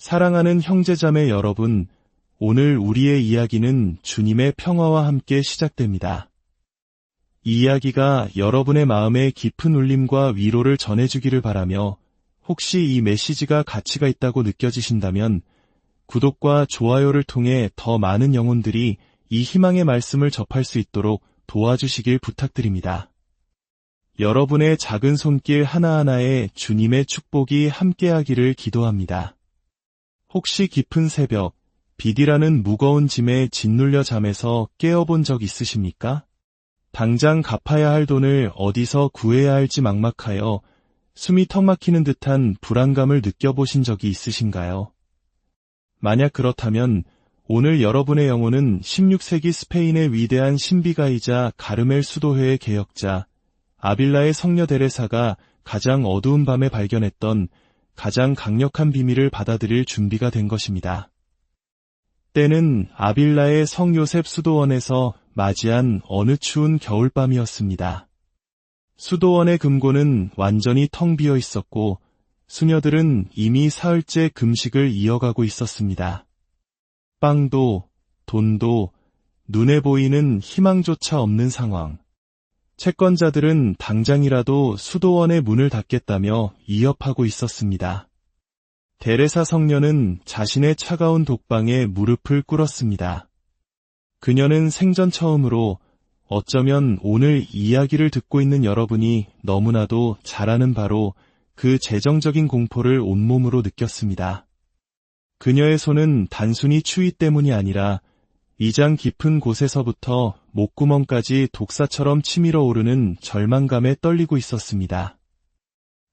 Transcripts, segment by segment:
사랑하는 형제자매 여러분, 오늘 우리의 이야기는 주님의 평화와 함께 시작됩니다. 이 이야기가 여러분의 마음에 깊은 울림과 위로를 전해주기를 바라며 혹시 이 메시지가 가치가 있다고 느껴지신다면 구독과 좋아요를 통해 더 많은 영혼들이 이 희망의 말씀을 접할 수 있도록 도와주시길 부탁드립니다. 여러분의 작은 손길 하나하나에 주님의 축복이 함께하기를 기도합니다. 혹시 깊은 새벽, 빚이라는 무거운 짐에 짓눌려 잠에서 깨어본 적 있으십니까? 당장 갚아야 할 돈을 어디서 구해야 할지 막막하여 숨이 턱 막히는 듯한 불안감을 느껴보신 적이 있으신가요? 만약 그렇다면 오늘 여러분의 영혼은 16세기 스페인의 위대한 신비가이자 가르멜 수도회의 개혁자 아빌라의 성녀 데레사가 가장 어두운 밤에 발견했던 가장 강력한 비밀을 받아들일 준비가 된 것입니다. 때는 아빌라의 성 요셉 수도원에서 맞이한 어느 추운 겨울밤이었습니다. 수도원의 금고는 완전히 텅 비어 있었고 수녀들은 이미 사흘째 금식을 이어가고 있었습니다. 빵도, 돈도, 눈에 보이는 희망조차 없는 상황. 채권자들은 당장이라도 수도원의 문을 닫겠다며 위협하고 있었습니다. 데레사 성녀는 자신의 차가운 독방에 무릎을 꿇었습니다. 그녀는 생전 처음으로 어쩌면 오늘 이야기를 듣고 있는 여러분이 너무나도 잘 아는 바로 그 재정적인 공포를 온몸으로 느꼈습니다. 그녀의 손은 단순히 추위 때문이 아니라 위장 깊은 곳에서부터 목구멍까지 독사처럼 치밀어 오르는 절망감에 떨리고 있었습니다.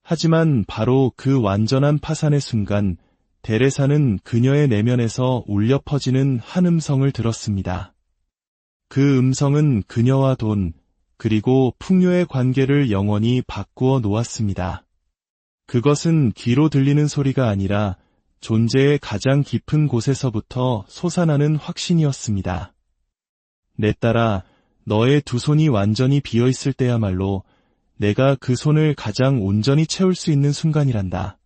하지만 바로 그 완전한 파산의 순간 데레사는 그녀의 내면에서 울려 퍼지는 한 음성을 들었습니다. 그 음성은 그녀와 돈, 그리고 풍요의 관계를 영원히 바꾸어 놓았습니다. 그것은 귀로 들리는 소리가 아니라 존재의 가장 깊은 곳에서부터 솟아나는 확신이었습니다. 내 딸아, 너의 두 손이 완전히 비어 있을 때야말로 내가 그 손을 가장 온전히 채울 수 있는 순간이란다.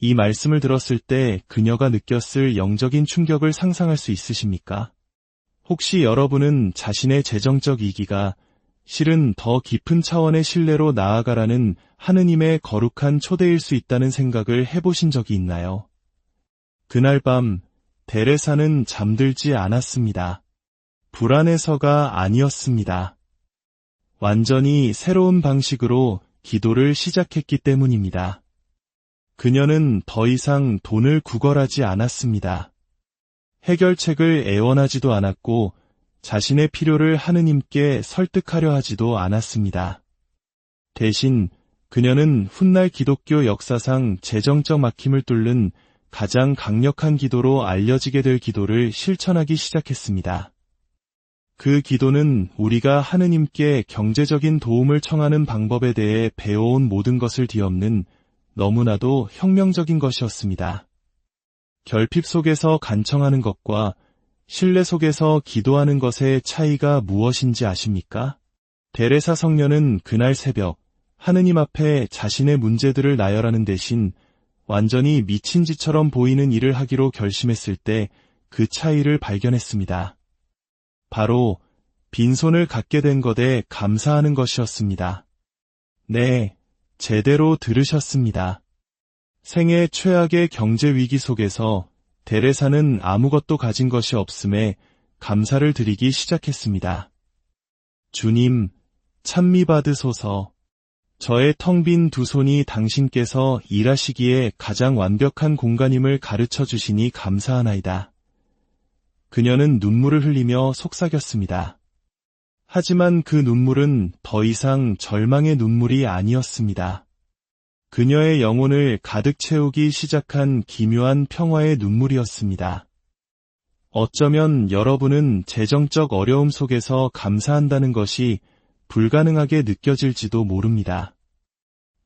이 말씀을 들었을 때 그녀가 느꼈을 영적인 충격을 상상할 수 있으십니까? 혹시 여러분은 자신의 재정적 위기가 실은 더 깊은 차원의 신뢰로 나아가라는 하느님의 거룩한 초대일 수 있다는 생각을 해보신 적이 있나요? 그날 밤 데레사는 잠들지 않았습니다. 불안해서가 아니었습니다. 완전히 새로운 방식으로 기도를 시작했기 때문입니다. 그녀는 더 이상 돈을 구걸하지 않았습니다. 해결책을 애원하지도 않았고 자신의 필요를 하느님께 설득하려 하지도 않았습니다. 대신 그녀는 훗날 기독교 역사상 재정적 막힘을 뚫는 가장 강력한 기도로 알려지게 될 기도를 실천하기 시작했습니다. 그 기도는 우리가 하느님께 경제적인 도움을 청하는 방법에 대해 배워온 모든 것을 뒤엎는 너무나도 혁명적인 것이었습니다. 결핍 속에서 간청하는 것과 신뢰 속에서 기도하는 것의 차이가 무엇인지 아십니까? 데레사 성녀는 그날 새벽 하느님 앞에 자신의 문제들을 나열하는 대신 완전히 미친 짓처럼 보이는 일을 하기로 결심했을 때 그 차이를 발견했습니다. 바로 빈손을 갖게 된 것에 감사하는 것이었습니다. 네, 제대로 들으셨습니다. 생애 최악의 경제 위기 속에서 데레사는 아무것도 가진 것이 없음에 감사를 드리기 시작했습니다. 주님, 찬미 받으소서. 저의 텅 빈 두 손이 당신께서 일하시기에 가장 완벽한 공간임을 가르쳐 주시니 감사하나이다. 그녀는 눈물을 흘리며 속삭였습니다. 하지만 그 눈물은 더 이상 절망의 눈물이 아니었습니다. 그녀의 영혼을 가득 채우기 시작한 기묘한 평화의 눈물이었습니다. 어쩌면 여러분은 재정적 어려움 속에서 감사한다는 것이 불가능하게 느껴질지도 모릅니다.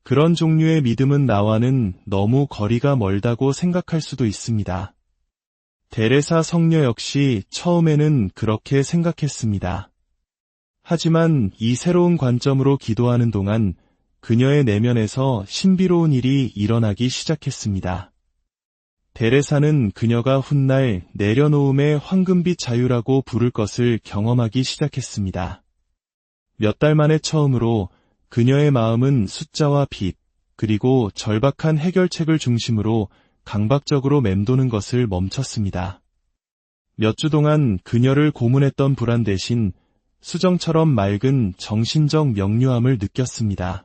그런 종류의 믿음은 나와는 너무 거리가 멀다고 생각할 수도 있습니다. 데레사 성녀 역시 처음에는 그렇게 생각했습니다. 하지만 이 새로운 관점으로 기도하는 동안 그녀의 내면에서 신비로운 일이 일어나기 시작했습니다. 데레사는 그녀가 훗날 내려놓음의 황금빛 자유라고 부를 것을 경험하기 시작했습니다. 몇 달 만에 처음으로 그녀의 마음은 숫자와 빛, 그리고 절박한 해결책을 중심으로 강박적으로 맴도는 것을 멈췄습니다. 몇 주 동안 그녀를 고문했던 불안 대신 수정처럼 맑은 정신적 명료함을 느꼈습니다.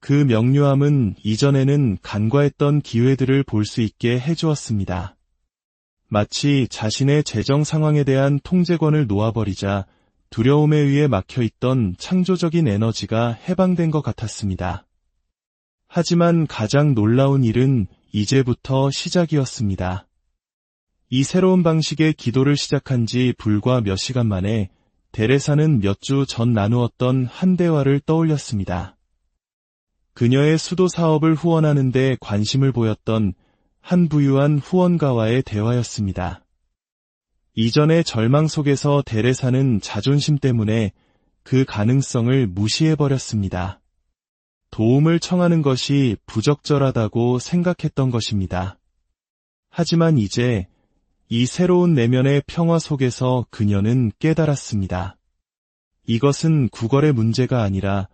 그 명료함은 이전에는 간과했던 기회들을 볼 수 있게 해주었습니다. 마치 자신의 재정 상황에 대한 통제권을 놓아버리자 두려움에 의해 막혀있던 창조적인 에너지가 해방된 것 같았습니다. 하지만 가장 놀라운 일은 이제부터 시작이었습니다. 이 새로운 방식의 기도를 시작한 지 불과 몇 시간 만에 데레사는 몇 주 전 나누었던 한 대화를 떠올렸습니다. 그녀의 수도 사업을 후원하는 데 관심을 보였던 한 부유한 후원가와의 대화였습니다. 이전의 절망 속에서 데레사는 자존심 때문에 그 가능성을 무시해버렸습니다. 도움을 청하는 것이 부적절하다고 생각했던 것입니다. 하지만 이제 이 새로운 내면의 평화 속에서 그녀는 깨달았습니다. 이것은 구걸의 문제가 아니라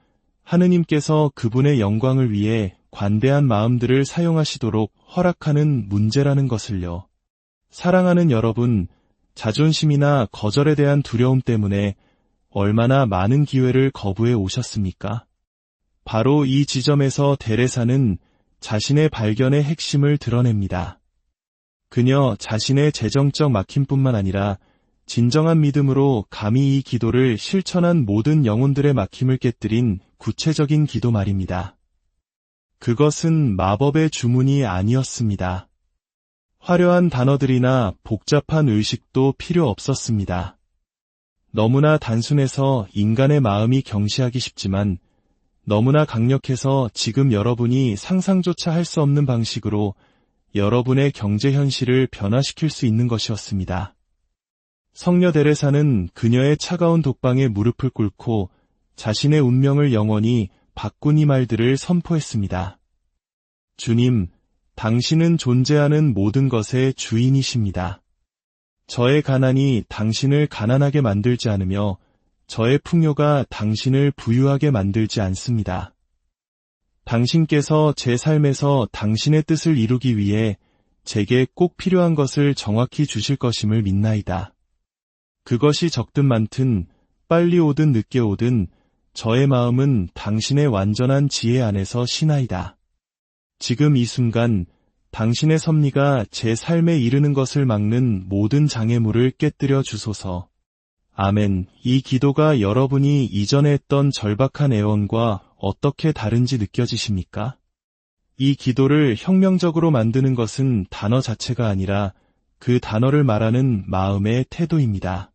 하느님께서 그분의 영광을 위해 관대한 마음들을 사용하시도록 허락하는 문제라는 것을요. 사랑하는 여러분, 자존심이나 거절에 대한 두려움 때문에 얼마나 많은 기회를 거부해 오셨습니까? 바로 이 지점에서 데레사는 자신의 발견의 핵심을 드러냅니다. 그녀 자신의 재정적 막힘뿐만 아니라 진정한 믿음으로 감히 이 기도를 실천한 모든 영혼들의 막힘을 깨뜨린 구체적인 기도 말입니다. 그것은 마법의 주문이 아니었습니다. 화려한 단어들이나 복잡한 의식도 필요 없었습니다. 너무나 단순해서 인간의 마음이 경시하기 쉽지만 너무나 강력해서 지금 여러분이 상상조차 할 수 없는 방식으로 여러분의 경제 현실을 변화시킬 수 있는 것이었습니다. 성녀 데레사는 그녀의 차가운 독방에 무릎을 꿇고 자신의 운명을 영원히 바꾼 이 말들을 선포했습니다. 주님, 당신은 존재하는 모든 것의 주인이십니다. 저의 가난이 당신을 가난하게 만들지 않으며 저의 풍요가 당신을 부유하게 만들지 않습니다. 당신께서 제 삶에서 당신의 뜻을 이루기 위해 제게 꼭 필요한 것을 정확히 주실 것임을 믿나이다. 그것이 적든 많든 빨리 오든 늦게 오든 저의 마음은 당신의 완전한 지혜 안에서 쉬나이다. 지금 이 순간 당신의 섭리가 제 삶에 이르는 것을 막는 모든 장애물을 깨뜨려 주소서. 아멘. 이 기도가 여러분이 이전에 했던 절박한 애원과 어떻게 다른지 느껴지십니까? 이 기도를 혁명적으로 만드는 것은 단어 자체가 아니라 그 단어를 말하는 마음의 태도입니다.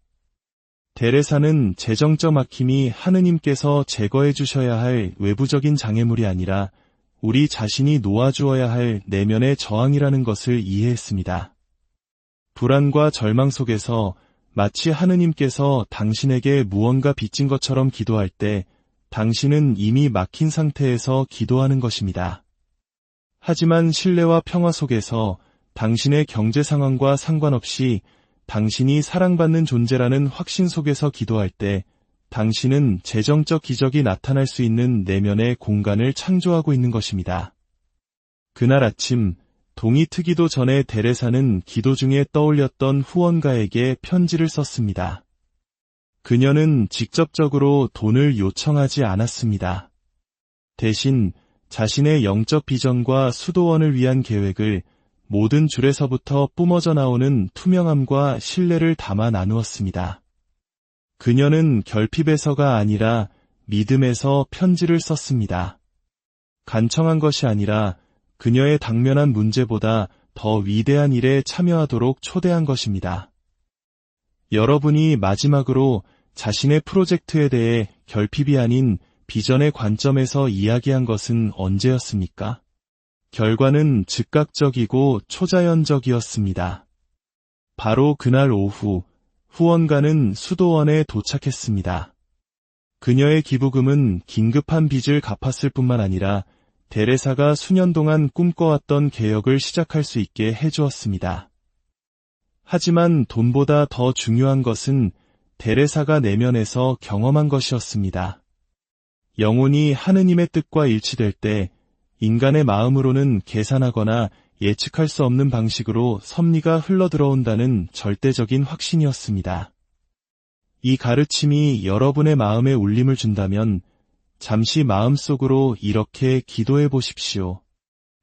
데레사는 재정적 막힘이 하느님께서 제거해 주셔야 할 외부적인 장애물이 아니라 우리 자신이 놓아주어야 할 내면의 저항이라는 것을 이해했습니다. 불안과 절망 속에서 마치 하느님께서 당신에게 무언가 빚진 것처럼 기도할 때 당신은 이미 막힌 상태에서 기도하는 것입니다. 하지만 신뢰와 평화 속에서 당신의 경제 상황과 상관없이 당신이 사랑받는 존재라는 확신 속에서 기도할 때 당신은 재정적 기적이 나타날 수 있는 내면의 공간을 창조하고 있는 것입니다. 그날 아침 동이 트기도 전에 데레사는 기도 중에 떠올렸던 후원가에게 편지를 썼습니다. 그녀는 직접적으로 돈을 요청하지 않았습니다. 대신 자신의 영적 비전과 수도원을 위한 계획을 모든 줄에서부터 뿜어져 나오는 투명함과 신뢰를 담아 나누었습니다. 그녀는 결핍에서가 아니라 믿음에서 편지를 썼습니다. 간청한 것이 아니라 그녀의 당면한 문제보다 더 위대한 일에 참여하도록 초대한 것입니다. 여러분이 마지막으로 자신의 프로젝트에 대해 결핍이 아닌 비전의 관점에서 이야기한 것은 언제였습니까? 결과는 즉각적이고 초자연적이었습니다. 바로 그날 오후 후원가는 수도원에 도착했습니다. 그녀의 기부금은 긴급한 빚을 갚았을 뿐만 아니라 데레사가 수년 동안 꿈꿔왔던 개혁을 시작할 수 있게 해주었습니다. 하지만 돈보다 더 중요한 것은 데레사가 내면에서 경험한 것이었습니다. 영혼이 하느님의 뜻과 일치될 때 인간의 마음으로는 계산하거나 예측할 수 없는 방식으로 섭리가 흘러들어온다는 절대적인 확신이었습니다. 이 가르침이 여러분의 마음에 울림을 준다면 잠시 마음속으로 이렇게 기도해 보십시오.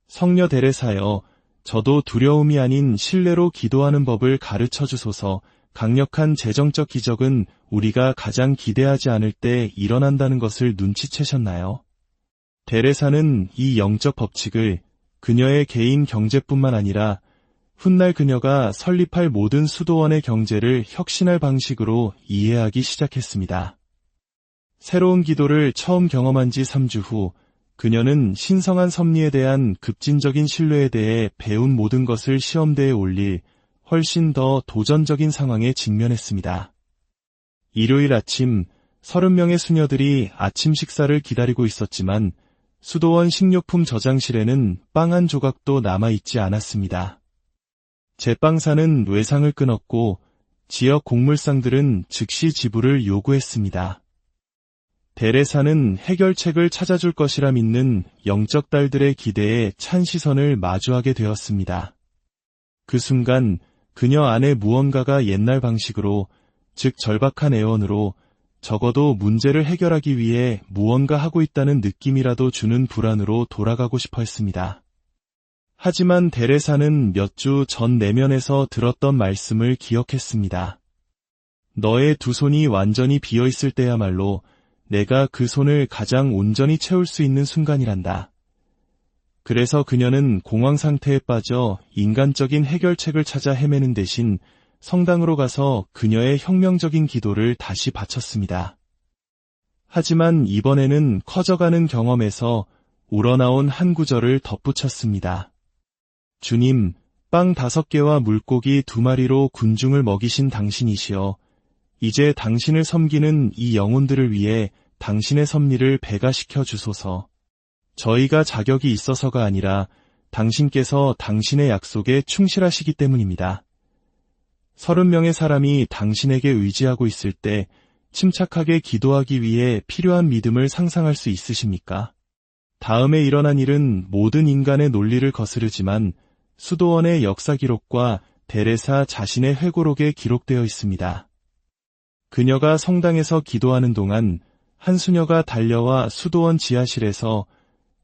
성녀 데레사여, 저도 두려움이 아닌 신뢰로 기도하는 법을 가르쳐 주소서. 강력한 재정적 기적은 우리가 가장 기대하지 않을 때 일어난다는 것을 눈치채셨나요? 데레사는 이 영적 법칙을 그녀의 개인 경제뿐만 아니라 훗날 그녀가 설립할 모든 수도원의 경제를 혁신할 방식으로 이해하기 시작했습니다. 새로운 기도를 처음 경험한 지 3주 후 그녀는 신성한 섭리에 대한 급진적인 신뢰에 대해 배운 모든 것을 시험대에 올릴 훨씬 더 도전적인 상황에 직면했습니다. 일요일 아침 30명의 수녀들이 아침 식사를 기다리고 있었지만 수도원 식료품 저장실에는 빵 한 조각도 남아있지 않았습니다. 제빵사는 외상을 끊었고 지역 곡물상들은 즉시 지불을 요구했습니다. 데레사는 해결책을 찾아줄 것이라 믿는 영적 딸들의 기대에 찬 시선을 마주하게 되었습니다. 그 순간 그녀 안에 무언가가 옛날 방식으로, 즉 절박한 애원으로 적어도 문제를 해결하기 위해 무언가 하고 있다는 느낌이라도 주는 불안으로 돌아가고 싶어 했습니다. 하지만 데레사는 몇 주 전 내면에서 들었던 말씀을 기억했습니다. 너의 두 손이 완전히 비어있을 때야말로 내가 그 손을 가장 온전히 채울 수 있는 순간이란다. 그래서 그녀는 공황 상태에 빠져 인간적인 해결책을 찾아 헤매는 대신 성당으로 가서 그녀의 혁명적인 기도를 다시 바쳤습니다. 하지만 이번에는 커져가는 경험에서 우러나온 한 구절을 덧붙였습니다. 주님, 빵 5개와 물고기 2마리로 군중을 먹이신 당신이시여, 이제 당신을 섬기는 이 영혼들을 위해 당신의 섭리를 배가시켜 주소서. 저희가 자격이 있어서가 아니라 당신께서 당신의 약속에 충실하시기 때문입니다. 30명의 사람이 당신에게 의지하고 있을 때 침착하게 기도하기 위해 필요한 믿음을 상상할 수 있으십니까? 다음에 일어난 일은 모든 인간의 논리를 거스르지만 수도원의 역사 기록과 데레사 자신의 회고록에 기록되어 있습니다. 그녀가 성당에서 기도하는 동안 한 수녀가 달려와 수도원 지하실에서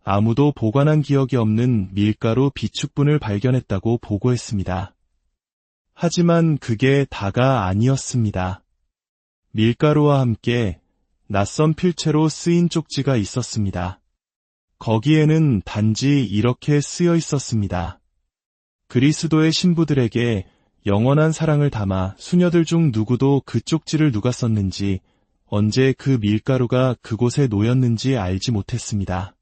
아무도 보관한 기억이 없는 밀가루 비축분을 발견했다고 보고했습니다. 하지만 그게 다가 아니었습니다. 밀가루와 함께 낯선 필체로 쓰인 쪽지가 있었습니다. 거기에는 단지 이렇게 쓰여 있었습니다. 그리스도의 신부들에게 영원한 사랑을 담아 수녀들 중 누구도 그 쪽지를 누가 썼는지, 언제 그 밀가루가 그곳에 놓였는지 알지 못했습니다.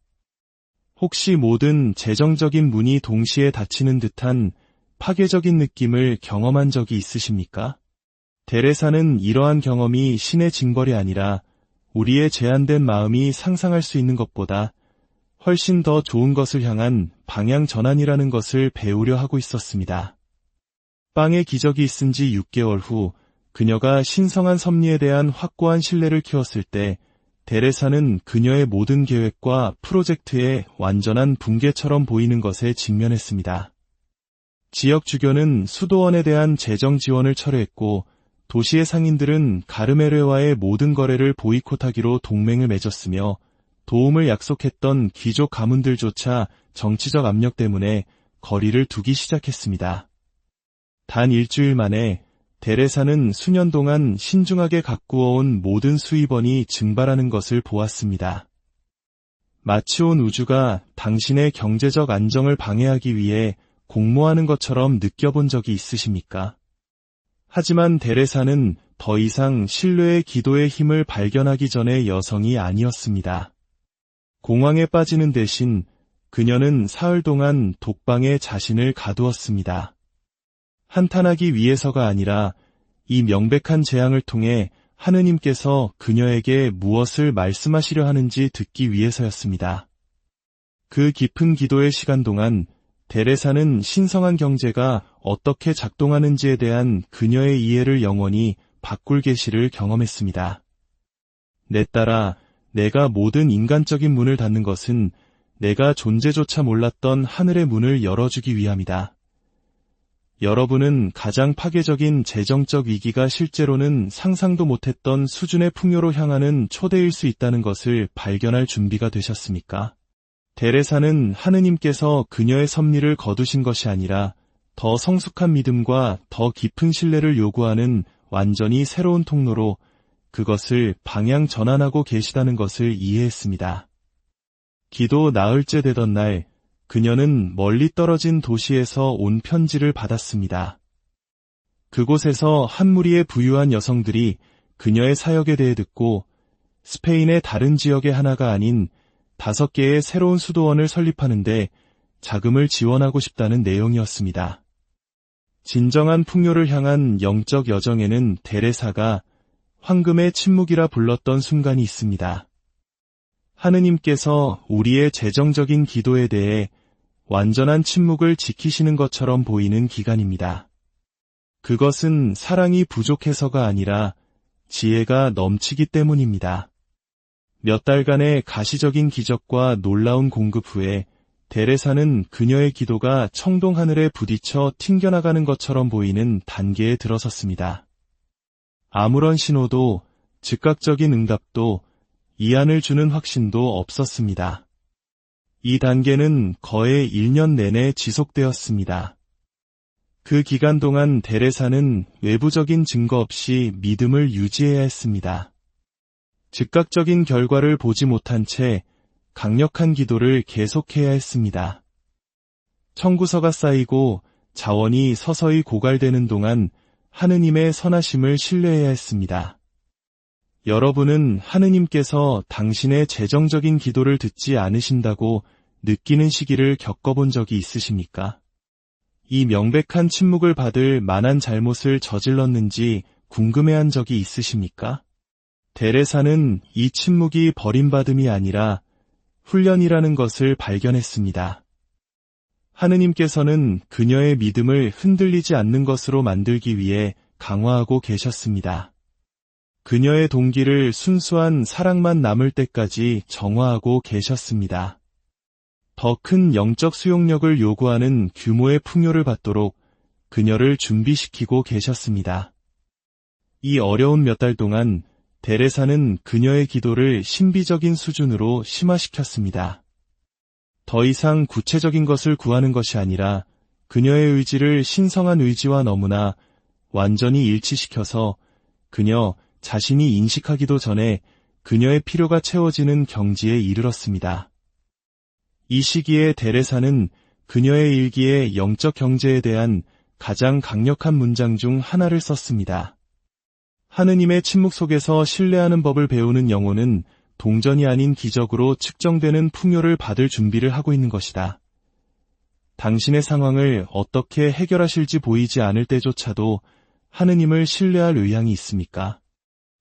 혹시 모든 재정적인 문이 동시에 닫히는 듯한 파괴적인 느낌을 경험한 적이 있으십니까? 데레사는 이러한 경험이 신의 징벌이 아니라 우리의 제한된 마음이 상상할 수 있는 것보다 훨씬 더 좋은 것을 향한 방향 전환이라는 것을 배우려 하고 있었습니다. 빵의 기적이 있은 지 6개월 후 그녀가 신성한 섭리에 대한 확고한 신뢰를 키웠을 때 데레사는 그녀의 모든 계획과 프로젝트의 완전한 붕괴처럼 보이는 것에 직면했습니다. 지역 주교는 수도원에 대한 재정 지원을 철회했고 도시의 상인들은 가르메르와의 모든 거래를 보이콧하기로 동맹을 맺었으며 도움을 약속했던 귀족 가문들조차 정치적 압력 때문에 거리를 두기 시작했습니다. 단 일주일 만에 데레사는 수년 동안 신중하게 가꾸어온 모든 수입원이 증발하는 것을 보았습니다. 마치 온 우주가 당신의 경제적 안정을 방해하기 위해 공모하는 것처럼 느껴본 적이 있으십니까? 하지만 데레사는 더 이상 신뢰의 기도의 힘을 발견하기 전의 여성이 아니었습니다. 공황에 빠지는 대신 그녀는 사흘 동안 독방에 자신을 가두었습니다. 한탄하기 위해서가 아니라 이 명백한 재앙을 통해 하느님께서 그녀에게 무엇을 말씀하시려 하는지 듣기 위해서였습니다. 그 깊은 기도의 시간 동안 데레사는 신성한 경제가 어떻게 작동하는지에 대한 그녀의 이해를 영원히 바꿀 계시를 경험했습니다. 내 딸아, 내가 모든 인간적인 문을 닫는 것은 내가 존재조차 몰랐던 하늘의 문을 열어주기 위함이다. 여러분은 가장 파괴적인 재정적 위기가 실제로는 상상도 못했던 수준의 풍요로 향하는 초대일 수 있다는 것을 발견할 준비가 되셨습니까? 데레사는 하느님께서 그녀의 섭리를 거두신 것이 아니라 더 성숙한 믿음과 더 깊은 신뢰를 요구하는 완전히 새로운 통로로 그것을 방향 전환하고 계시다는 것을 이해했습니다. 기도 나흘째 되던 날, 그녀는 멀리 떨어진 도시에서 온 편지를 받았습니다. 그곳에서 한 무리의 부유한 여성들이 그녀의 사역에 대해 듣고 스페인의 다른 지역의 하나가 아닌 5개의 새로운 수도원을 설립하는데 자금을 지원하고 싶다는 내용이었습니다. 진정한 풍요를 향한 영적 여정에는 데레사가 황금의 침묵이라 불렀던 순간이 있습니다. 하느님께서 우리의 재정적인 기도에 대해 완전한 침묵을 지키시는 것처럼 보이는 기간입니다. 그것은 사랑이 부족해서가 아니라 지혜가 넘치기 때문입니다. 몇 달간의 가시적인 기적과 놀라운 공급 후에 데레사는 그녀의 기도가 청동 하늘에 부딪혀 튕겨나가는 것처럼 보이는 단계에 들어섰습니다. 아무런 신호도, 즉각적인 응답도, 이안을 주는 확신도 없었습니다. 이 단계는 거의 1년 내내 지속되었습니다. 그 기간 동안 데레사는 외부적인 증거 없이 믿음을 유지해야 했습니다. 즉각적인 결과를 보지 못한 채 강력한 기도를 계속해야 했습니다. 청구서가 쌓이고 자원이 서서히 고갈되는 동안 하느님의 선하심을 신뢰해야 했습니다. 여러분은 하느님께서 당신의 재정적인 기도를 듣지 않으신다고 느끼는 시기를 겪어본 적이 있으십니까? 이 명백한 침묵을 받을 만한 잘못을 저질렀는지 궁금해한 적이 있으십니까? 데레사는 이 침묵이 버림받음이 아니라 훈련이라는 것을 발견했습니다. 하느님께서는 그녀의 믿음을 흔들리지 않는 것으로 만들기 위해 강화하고 계셨습니다. 그녀의 동기를 순수한 사랑만 남을 때까지 정화하고 계셨습니다. 더 큰 영적 수용력을 요구하는 규모의 풍요를 받도록 그녀를 준비시키고 계셨습니다. 이 어려운 몇 달 동안 데레사는 그녀의 기도를 신비적인 수준으로 심화시켰습니다. 더 이상 구체적인 것을 구하는 것이 아니라 그녀의 의지를 신성한 의지와 너무나 완전히 일치시켜서 그녀 자신이 인식하기도 전에 그녀의 필요가 채워지는 경지에 이르렀습니다. 이 시기에 데레사는 그녀의 일기에 영적 경제에 대한 가장 강력한 문장 중 하나를 썼습니다. 하느님의 침묵 속에서 신뢰하는 법을 배우는 영혼은 동전이 아닌 기적으로 측정되는 풍요를 받을 준비를 하고 있는 것이다. 당신의 상황을 어떻게 해결하실지 보이지 않을 때조차도 하느님을 신뢰할 의향이 있습니까?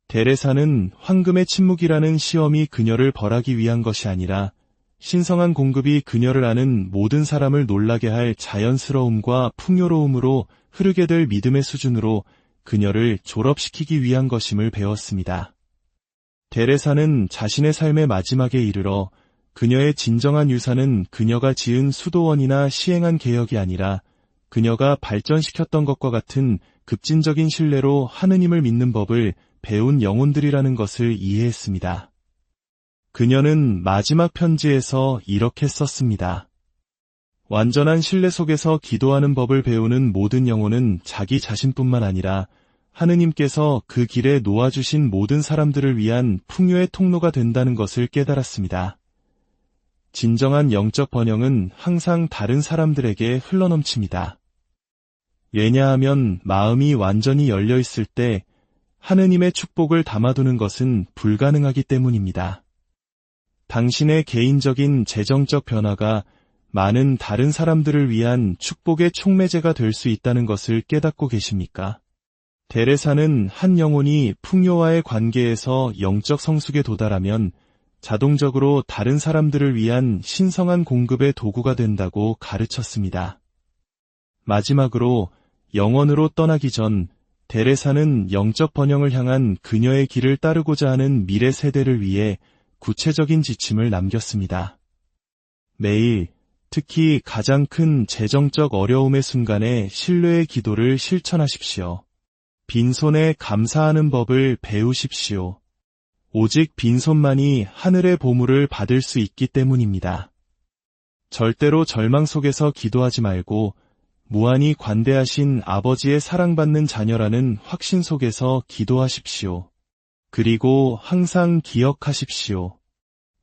데레사는 황금의 침묵이라는 시험이 그녀를 벌하기 위한 것이 아니라 신성한 공급이 그녀를 아는 모든 사람을 놀라게 할 자연스러움과 풍요로움으로 흐르게 될 믿음의 수준으로 그녀를 졸업시키기 위한 것임을 배웠습니다. 데레사는 자신의 삶의 마지막에 이르러 그녀의 진정한 유산은 그녀가 지은 수도원이나 시행한 개혁이 아니라 그녀가 발전시켰던 것과 같은 급진적인 신뢰로 하느님을 믿는 법을 배운 영혼들이라는 것을 이해했습니다. 그녀는 마지막 편지에서 이렇게 썼습니다. 완전한 신뢰 속에서 기도하는 법을 배우는 모든 영혼은 자기 자신뿐만 아니라 하느님께서 그 길에 놓아주신 모든 사람들을 위한 풍요의 통로가 된다는 것을 깨달았습니다. 진정한 영적 번영은 항상 다른 사람들에게 흘러넘칩니다. 왜냐하면 마음이 완전히 열려 있을 때 하느님의 축복을 담아두는 것은 불가능하기 때문입니다. 당신의 개인적인 재정적 변화가 많은 다른 사람들을 위한 축복의 촉매제가 될 수 있다는 것을 깨닫고 계십니까? 데레사는 한 영혼이 풍요와의 관계에서 영적 성숙에 도달하면 자동적으로 다른 사람들을 위한 신성한 공급의 도구가 된다고 가르쳤습니다. 마지막으로 영원으로 떠나기 전 데레사는 영적 번영을 향한 그녀의 길을 따르고자 하는 미래 세대를 위해 구체적인 지침을 남겼습니다. 매일, 특히 가장 큰 재정적 어려움의 순간에 신뢰의 기도를 실천하십시오. 빈손에 감사하는 법을 배우십시오. 오직 빈손만이 하늘의 보물을 받을 수 있기 때문입니다. 절대로 절망 속에서 기도하지 말고 무한히 관대하신 아버지의 사랑받는 자녀라는 확신 속에서 기도하십시오. 그리고 항상 기억하십시오.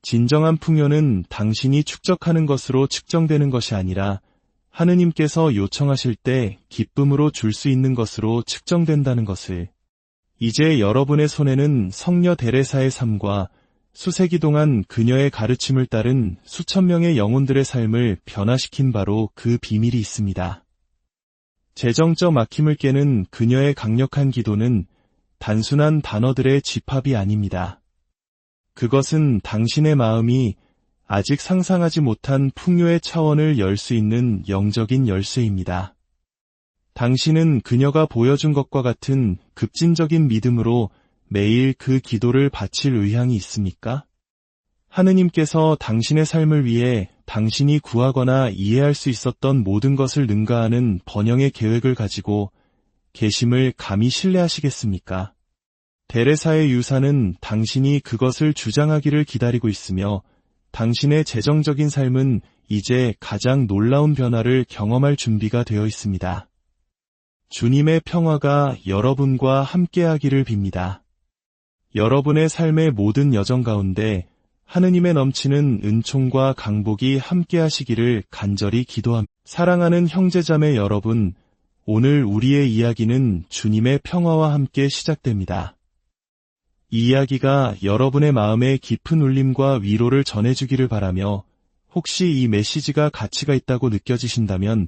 진정한 풍요는 당신이 축적하는 것으로 측정되는 것이 아니라 하느님께서 요청하실 때 기쁨으로 줄 수 있는 것으로 측정된다는 것을. 이제 여러분의 손에는 성녀 데레사의 삶과 수세기 동안 그녀의 가르침을 따른 수천 명의 영혼들의 삶을 변화시킨 바로 그 비밀이 있습니다. 재정적 막힘을 깨는 그녀의 강력한 기도는 단순한 단어들의 집합이 아닙니다. 그것은 당신의 마음이 아직 상상하지 못한 풍요의 차원을 열 수 있는 영적인 열쇠입니다. 당신은 그녀가 보여준 것과 같은 급진적인 믿음으로 매일 그 기도를 바칠 의향이 있습니까? 하느님께서 당신의 삶을 위해 당신이 구하거나 이해할 수 있었던 모든 것을 능가하는 번영의 계획을 가지고 계심을 감히 신뢰하시겠습니까? 데레사의 유산은 당신이 그것을 주장하기를 기다리고 있으며 당신의 재정적인 삶은 이제 가장 놀라운 변화를 경험할 준비가 되어 있습니다. 주님의 평화가 여러분과 함께하기를 빕니다. 여러분의 삶의 모든 여정 가운데 하느님의 넘치는 은총과 강복이 함께하시기를 간절히 기도합니다. 사랑하는 형제자매 여러분, 오늘 우리의 이야기는 주님의 평화와 함께 시작됩니다. 이 이야기가 여러분의 마음에 깊은 울림과 위로를 전해주기를 바라며 혹시 이 메시지가 가치가 있다고 느껴지신다면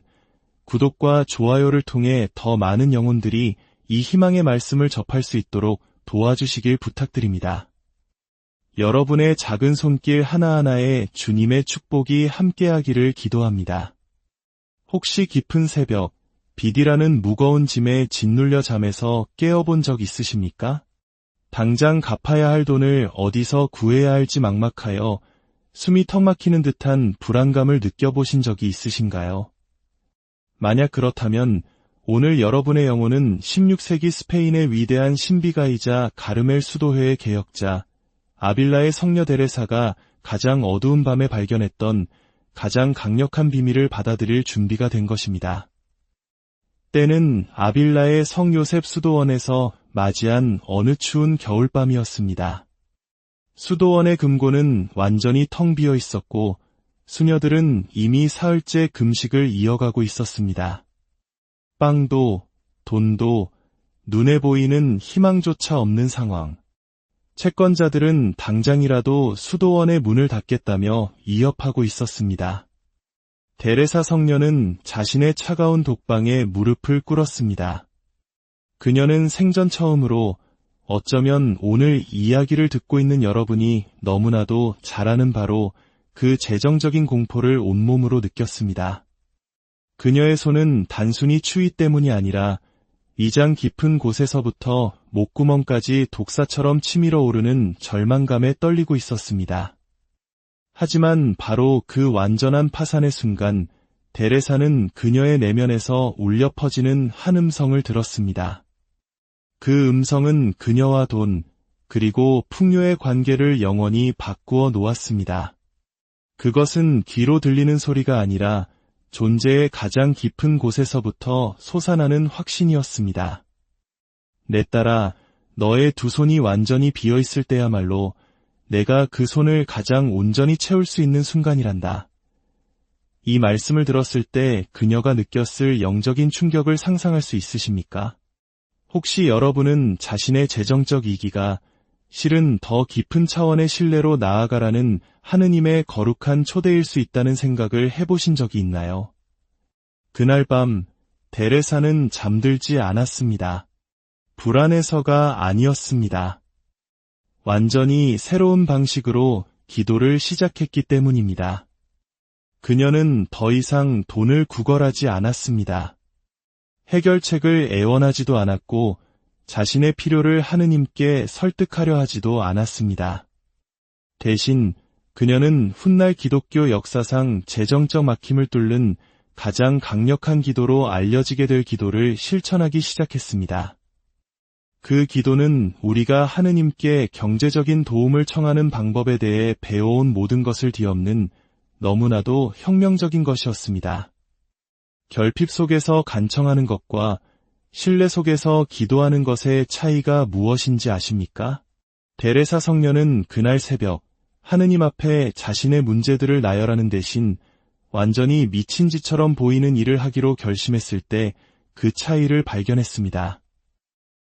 구독과 좋아요를 통해 더 많은 영혼들이 이 희망의 말씀을 접할 수 있도록 도와주시길 부탁드립니다. 여러분의 작은 손길 하나하나에 주님의 축복이 함께하기를 기도합니다. 혹시 깊은 새벽, 빚이라는 무거운 짐에 짓눌려 잠에서 깨어본 적 있으십니까? 당장 갚아야 할 돈을 어디서 구해야 할지 막막하여 숨이 턱 막히는 듯한 불안감을 느껴보신 적이 있으신가요? 만약 그렇다면 오늘 여러분의 영혼은 16세기 스페인의 위대한 신비가이자 가르멜 수도회의 개혁자 아빌라의 성녀 데레사가 가장 어두운 밤에 발견했던 가장 강력한 비밀을 받아들일 준비가 된 것입니다. 때는 아빌라의 성 요셉 수도원에서 맞이한 어느 추운 겨울밤이었습니다. 수도원의 금고는 완전히 텅 비어 있었고 수녀들은 이미 사흘째 금식을 이어가고 있었습니다. 빵도, 돈도, 눈에 보이는 희망조차 없는 상황. 채권자들은 당장이라도 수도원의 문을 닫겠다며 위협하고 있었습니다. 데레사 성녀는 자신의 차가운 독방에 무릎을 꿇었습니다. 그녀는 생전 처음으로 어쩌면 오늘 이야기를 듣고 있는 여러분이 너무나도 잘 아는 바로 그 재정적인 공포를 온몸으로 느꼈습니다. 그녀의 손은 단순히 추위 때문이 아니라 위장 깊은 곳에서부터 목구멍까지 독사처럼 치밀어 오르는 절망감에 떨리고 있었습니다. 하지만 바로 그 완전한 파산의 순간 데레사는 그녀의 내면에서 울려 퍼지는 한 음성을 들었습니다. 그 음성은 그녀와 돈, 그리고 풍요의 관계를 영원히 바꾸어 놓았습니다. 그것은 귀로 들리는 소리가 아니라 존재의 가장 깊은 곳에서부터 솟아나는 확신이었습니다. 내 딸아, 너의 두 손이 완전히 비어 있을 때야말로 내가 그 손을 가장 온전히 채울 수 있는 순간이란다. 이 말씀을 들었을 때 그녀가 느꼈을 영적인 충격을 상상할 수 있으십니까? 혹시 여러분은 자신의 재정적 위기가 실은 더 깊은 차원의 신뢰로 나아가라는 하느님의 거룩한 초대일 수 있다는 생각을 해보신 적이 있나요? 그날 밤 데레사는 잠들지 않았습니다. 불안해서가 아니었습니다. 완전히 새로운 방식으로 기도를 시작했기 때문입니다. 그녀는 더 이상 돈을 구걸하지 않았습니다. 해결책을 애원하지도 않았고 자신의 필요를 하느님께 설득하려 하지도 않았습니다. 대신 그녀는 훗날 기독교 역사상 재정적 막힘을 뚫는 가장 강력한 기도로 알려지게 될 기도를 실천하기 시작했습니다. 그 기도는 우리가 하느님께 경제적인 도움을 청하는 방법에 대해 배워온 모든 것을 뒤엎는 너무나도 혁명적인 것이었습니다. 결핍 속에서 간청하는 것과 신뢰 속에서 기도하는 것의 차이가 무엇인지 아십니까? 데레사 성녀는 그날 새벽 하느님 앞에 자신의 문제들을 나열하는 대신 완전히 미친 짓처럼 보이는 일을 하기로 결심했을 때 그 차이를 발견했습니다.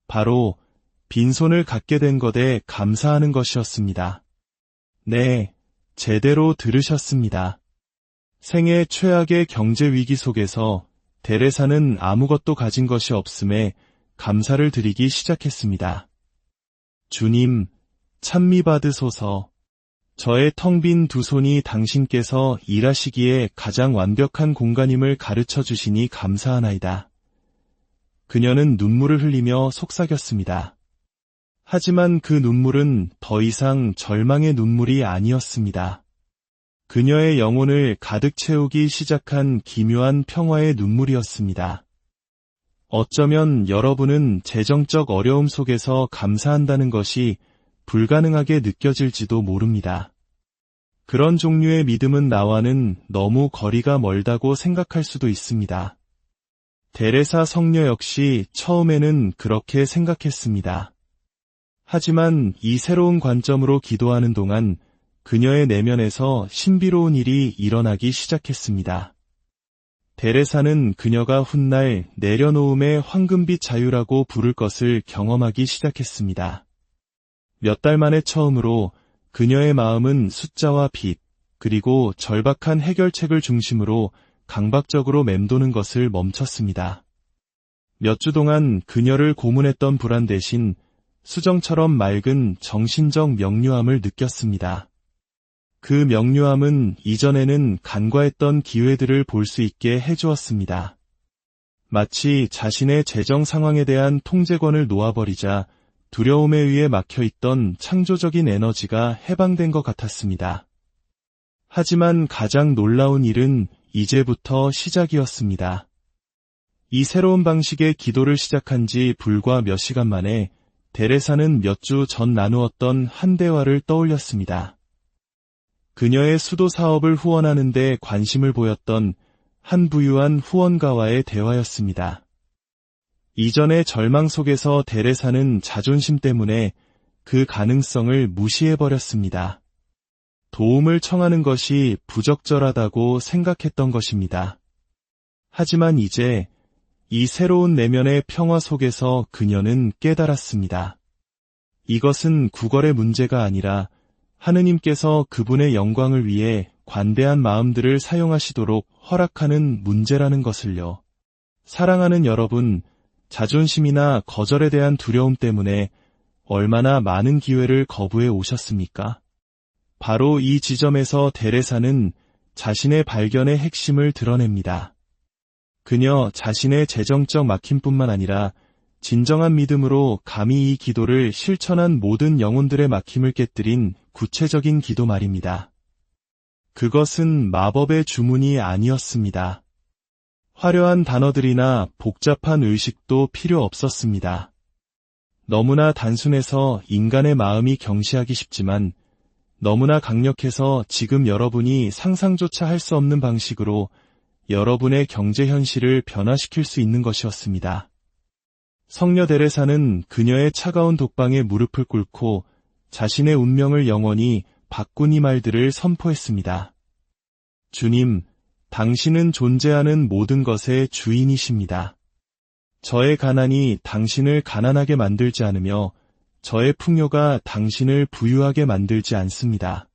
바로 빈손을 갖게 된 것에 감사하는 것이었습니다. 네, 제대로 들으셨습니다. 생애 최악의 경제 위기 속에서 데레사는 아무것도 가진 것이 없음에 감사를 드리기 시작했습니다. 주님, 찬미받으소서. 저의 텅 빈 두 손이 당신께서 일하시기에 가장 완벽한 공간임을 가르쳐 주시니 감사하나이다. 그녀는 눈물을 흘리며 속삭였습니다. 하지만 그 눈물은 더 이상 절망의 눈물이 아니었습니다. 그녀의 영혼을 가득 채우기 시작한 기묘한 평화의 눈물이었습니다. 어쩌면 여러분은 재정적 어려움 속에서 감사한다는 것이 불가능하게 느껴질지도 모릅니다. 그런 종류의 믿음은 나와는 너무 거리가 멀다고 생각할 수도 있습니다. 데레사 성녀 역시 처음에는 그렇게 생각했습니다. 하지만 이 새로운 관점으로 기도하는 동안 그녀의 내면에서 신비로운 일이 일어나기 시작했습니다. 데레사는 그녀가 훗날 내려놓음의 황금빛 자유라고 부를 것을 경험하기 시작했습니다. 몇 달 만에 처음으로 그녀의 마음은 숫자와 빚, 그리고 절박한 해결책을 중심으로 강박적으로 맴도는 것을 멈췄습니다. 몇 주 동안 그녀를 고문했던 불안 대신 수정처럼 맑은 정신적 명료함을 느꼈습니다. 그 명료함은 이전에는 간과했던 기회들을 볼 수 있게 해주었습니다. 마치 자신의 재정 상황에 대한 통제권을 놓아버리자 두려움에 의해 막혀있던 창조적인 에너지가 해방된 것 같았습니다. 하지만 가장 놀라운 일은 이제부터 시작이었습니다. 이 새로운 방식의 기도를 시작한 지 불과 몇 시간 만에 데레사는 몇 주 전 나누었던 한 대화를 떠올렸습니다. 그녀의 수도 사업을 후원하는 데 관심을 보였던 한 부유한 후원가와의 대화였습니다. 이전의 절망 속에서 데레사는 자존심 때문에 그 가능성을 무시해버렸습니다. 도움을 청하는 것이 부적절하다고 생각했던 것입니다. 하지만 이제 이 새로운 내면의 평화 속에서 그녀는 깨달았습니다. 이것은 구걸의 문제가 아니라 하느님께서 그분의 영광을 위해 관대한 마음들을 사용하시도록 허락하는 문제라는 것을요. 사랑하는 여러분, 자존심이나 거절에 대한 두려움 때문에 얼마나 많은 기회를 거부해 오셨습니까? 바로 이 지점에서 데레사는 자신의 발견의 핵심을 드러냅니다. 그녀 자신의 재정적 막힘뿐만 아니라 진정한 믿음으로 감히 이 기도를 실천한 모든 영혼들의 막힘을 깨뜨린 구체적인 기도 말입니다. 그것은 마법의 주문이 아니었습니다. 화려한 단어들이나 복잡한 의식도 필요 없었습니다. 너무나 단순해서 인간의 마음이 경시하기 쉽지만 너무나 강력해서 지금 여러분이 상상조차 할 수 없는 방식으로 여러분의 경제 현실을 변화시킬 수 있는 것이었습니다. 성녀 데레사는 그녀의 차가운 독방에 무릎을 꿇고 자신의 운명을 영원히 바꾼 이 말들을 선포했습니다. 주님, 당신은 존재하는 모든 것의 주인이십니다. 저의 가난이 당신을 가난하게 만들지 않으며 저의 풍요가 당신을 부유하게 만들지 않습니다.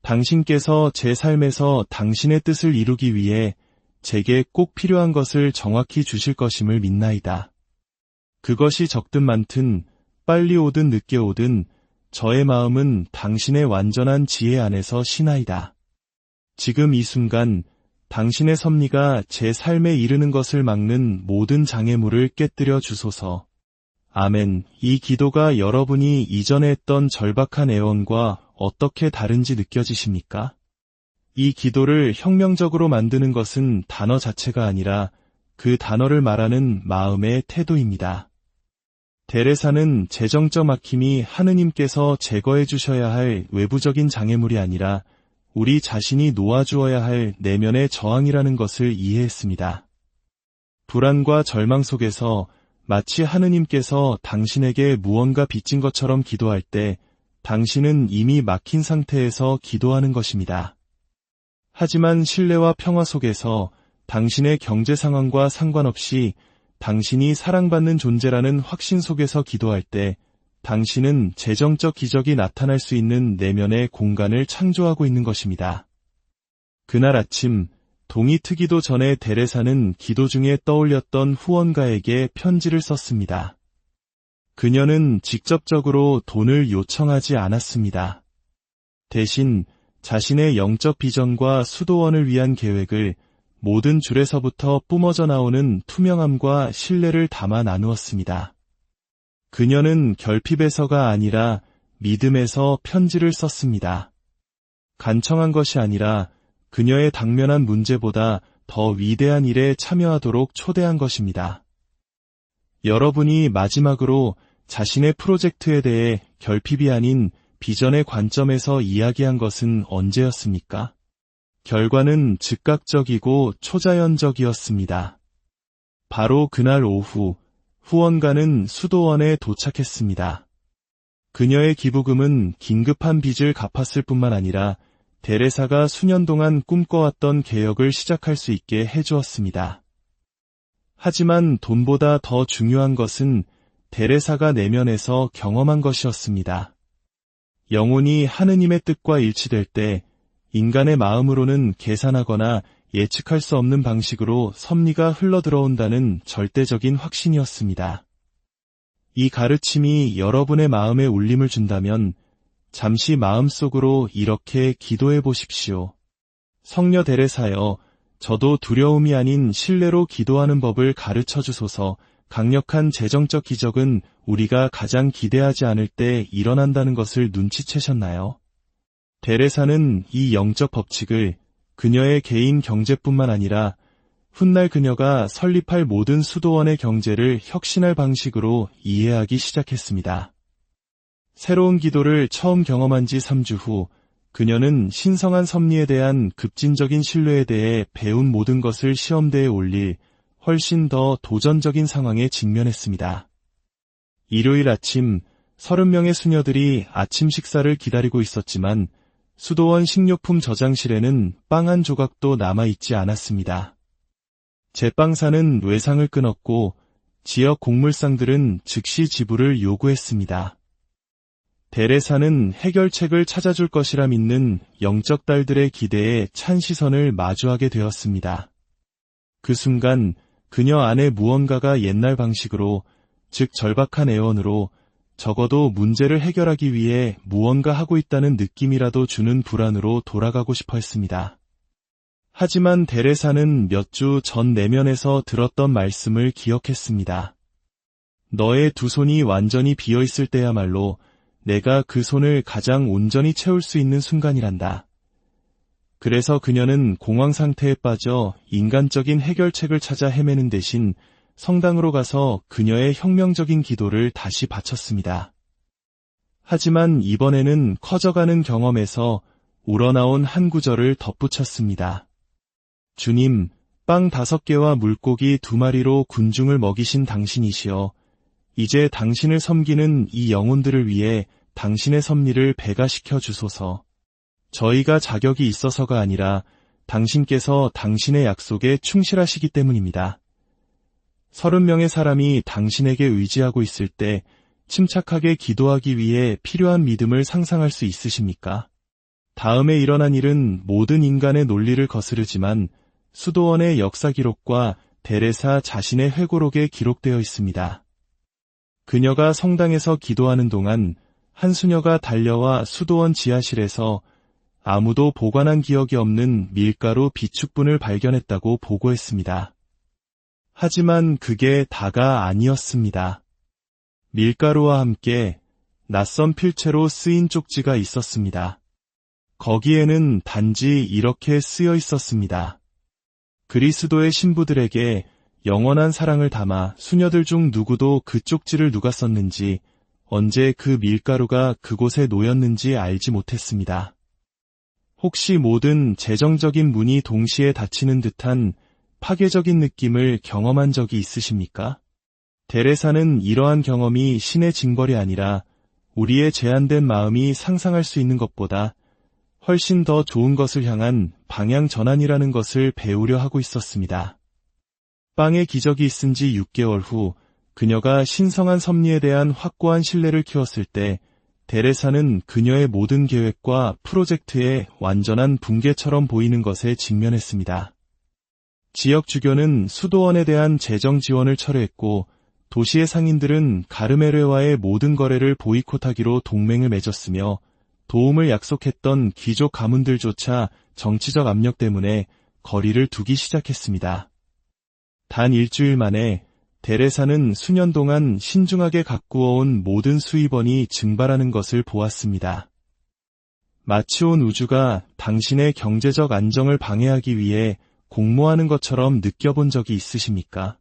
당신께서 제 삶에서 당신의 뜻을 이루기 위해 제게 꼭 필요한 것을 정확히 주실 것임을 믿나이다. 그것이 적든 많든 빨리 오든 늦게 오든 저의 마음은 당신의 완전한 지혜 안에서 쉬나이다. 지금 이 순간 당신의 섭리가 제 삶에 이르는 것을 막는 모든 장애물을 깨뜨려 주소서. 아멘. 이 기도가 여러분이 이전에 했던 절박한 애원과 어떻게 다른지 느껴지십니까? 이 기도를 혁명적으로 만드는 것은 단어 자체가 아니라 그 단어를 말하는 마음의 태도입니다. 데레사는 재정적 막힘이 하느님께서 제거해 주셔야 할 외부적인 장애물이 아니라 우리 자신이 놓아주어야 할 내면의 저항이라는 것을 이해했습니다. 불안과 절망 속에서 마치 하느님께서 당신에게 무언가 빚진 것처럼 기도할 때 당신은 이미 막힌 상태에서 기도하는 것입니다. 하지만 신뢰와 평화 속에서 당신의 경제 상황과 상관없이 당신이 사랑받는 존재라는 확신 속에서 기도할 때 당신은 재정적 기적이 나타날 수 있는 내면의 공간을 창조하고 있는 것입니다. 그날 아침 동이 트기도 전에 데레사는 기도 중에 떠올렸던 후원가에게 편지를 썼습니다. 그녀는 직접적으로 돈을 요청하지 않았습니다. 대신 자신의 영적 비전과 수도원을 위한 계획을 모든 줄에서부터 뿜어져 나오는 투명함과 신뢰를 담아 나누었습니다. 그녀는 결핍에서가 아니라 믿음에서 편지를 썼습니다. 간청한 것이 아니라 그녀의 당면한 문제보다 더 위대한 일에 참여하도록 초대한 것입니다. 여러분이 마지막으로 자신의 프로젝트에 대해 결핍이 아닌 비전의 관점에서 이야기한 것은 언제였습니까? 결과는 즉각적이고 초자연적이었습니다. 바로 그날 오후 후원가는 수도원에 도착했습니다. 그녀의 기부금은 긴급한 빚을 갚았을 뿐만 아니라 데레사가 수년 동안 꿈꿔왔던 개혁을 시작할 수 있게 해주었습니다. 하지만 돈보다 더 중요한 것은 데레사가 내면에서 경험한 것이었습니다. 영혼이 하느님의 뜻과 일치될 때 인간의 마음으로는 계산하거나 예측할 수 없는 방식으로 섭리가 흘러들어온다는 절대적인 확신이었습니다. 이 가르침이 여러분의 마음에 울림을 준다면 잠시 마음속으로 이렇게 기도해 보십시오. 성녀 데레사여, 저도 두려움이 아닌 신뢰로 기도하는 법을 가르쳐 주소서. 강력한 재정적 기적은 우리가 가장 기대하지 않을 때 일어난다는 것을 눈치채셨나요? 데레사는 이 영적 법칙을 그녀의 개인 경제뿐만 아니라 훗날 그녀가 설립할 모든 수도원의 경제를 혁신할 방식으로 이해하기 시작했습니다. 새로운 기도를 처음 경험한 지 3주 후 그녀는 신성한 섭리에 대한 급진적인 신뢰에 대해 배운 모든 것을 시험대에 올릴 훨씬 더 도전적인 상황에 직면했습니다. 일요일 아침 30명의 수녀들이 아침 식사를 기다리고 있었지만 수도원 식료품 저장실에는 빵 한 조각도 남아있지 않았습니다. 제빵사는 외상을 끊었고 지역 곡물상들은 즉시 지불을 요구했습니다. 데레사는 해결책을 찾아줄 것이라 믿는 영적 딸들의 기대에 찬 시선을 마주하게 되었습니다. 그 순간 그녀 안에 무언가가 옛날 방식으로, 즉 절박한 애원으로 적어도 문제를 해결하기 위해 무언가 하고 있다는 느낌이라도 주는 불안으로 돌아가고 싶어 했습니다. 하지만 데레사는 몇 주 전 내면에서 들었던 말씀을 기억했습니다. 너의 두 손이 완전히 비어있을 때야말로 내가 그 손을 가장 온전히 채울 수 있는 순간이란다. 그래서 그녀는 공황 상태에 빠져 인간적인 해결책을 찾아 헤매는 대신 성당으로 가서 그녀의 혁명적인 기도를 다시 바쳤습니다. 하지만 이번에는 커져가는 경험에서 우러나온 한 구절을 덧붙였습니다. 주님, 빵 5개와 물고기 2마리로 군중을 먹이신 당신이시여, 이제 당신을 섬기는 이 영혼들을 위해 당신의 섭리를 배가시켜 주소서. 저희가 자격이 있어서가 아니라 당신께서 당신의 약속에 충실하시기 때문입니다. 30명의 사람이 당신에게 의지하고 있을 때 침착하게 기도하기 위해 필요한 믿음을 상상할 수 있으십니까? 다음에 일어난 일은 모든 인간의 논리를 거스르지만 수도원의 역사 기록과 데레사 자신의 회고록에 기록되어 있습니다. 그녀가 성당에서 기도하는 동안 한 수녀가 달려와 수도원 지하실에서 아무도 보관한 기억이 없는 밀가루 비축분을 발견했다고 보고했습니다. 하지만 그게 다가 아니었습니다. 밀가루와 함께 낯선 필체로 쓰인 쪽지가 있었습니다. 거기에는 단지 이렇게 쓰여 있었습니다. 그리스도의 신부들에게 영원한 사랑을 담아 수녀들 중 누구도 그 쪽지를 누가 썼는지, 언제 그 밀가루가 그곳에 놓였는지 알지 못했습니다. 혹시 모든 재정적인 문이 동시에 닫히는 듯한 파괴적인 느낌을 경험한 적이 있으십니까? 데레사는 이러한 경험이 신의 징벌이 아니라 우리의 제한된 마음이 상상할 수 있는 것보다 훨씬 더 좋은 것을 향한 방향 전환이라는 것을 배우려 하고 있었습니다. 빵의 기적이 있은 지 6개월 후 그녀가 신성한 섭리에 대한 확고한 신뢰를 키웠을 때 데레사는 그녀의 모든 계획과 프로젝트의 완전한 붕괴처럼 보이는 것에 직면했습니다. 지역 주교는 수도원에 대한 재정 지원을 철회했고 도시의 상인들은 가르메르와의 모든 거래를 보이콧하기로 동맹을 맺었으며 도움을 약속했던 귀족 가문들조차 정치적 압력 때문에 거리를 두기 시작했습니다. 단 일주일 만에 데레사는 수년 동안 신중하게 가꾸어온 모든 수입원이 증발하는 것을 보았습니다. 마치 온 우주가 당신의 경제적 안정을 방해하기 위해 공모하는 것처럼 느껴본 적이 있으십니까?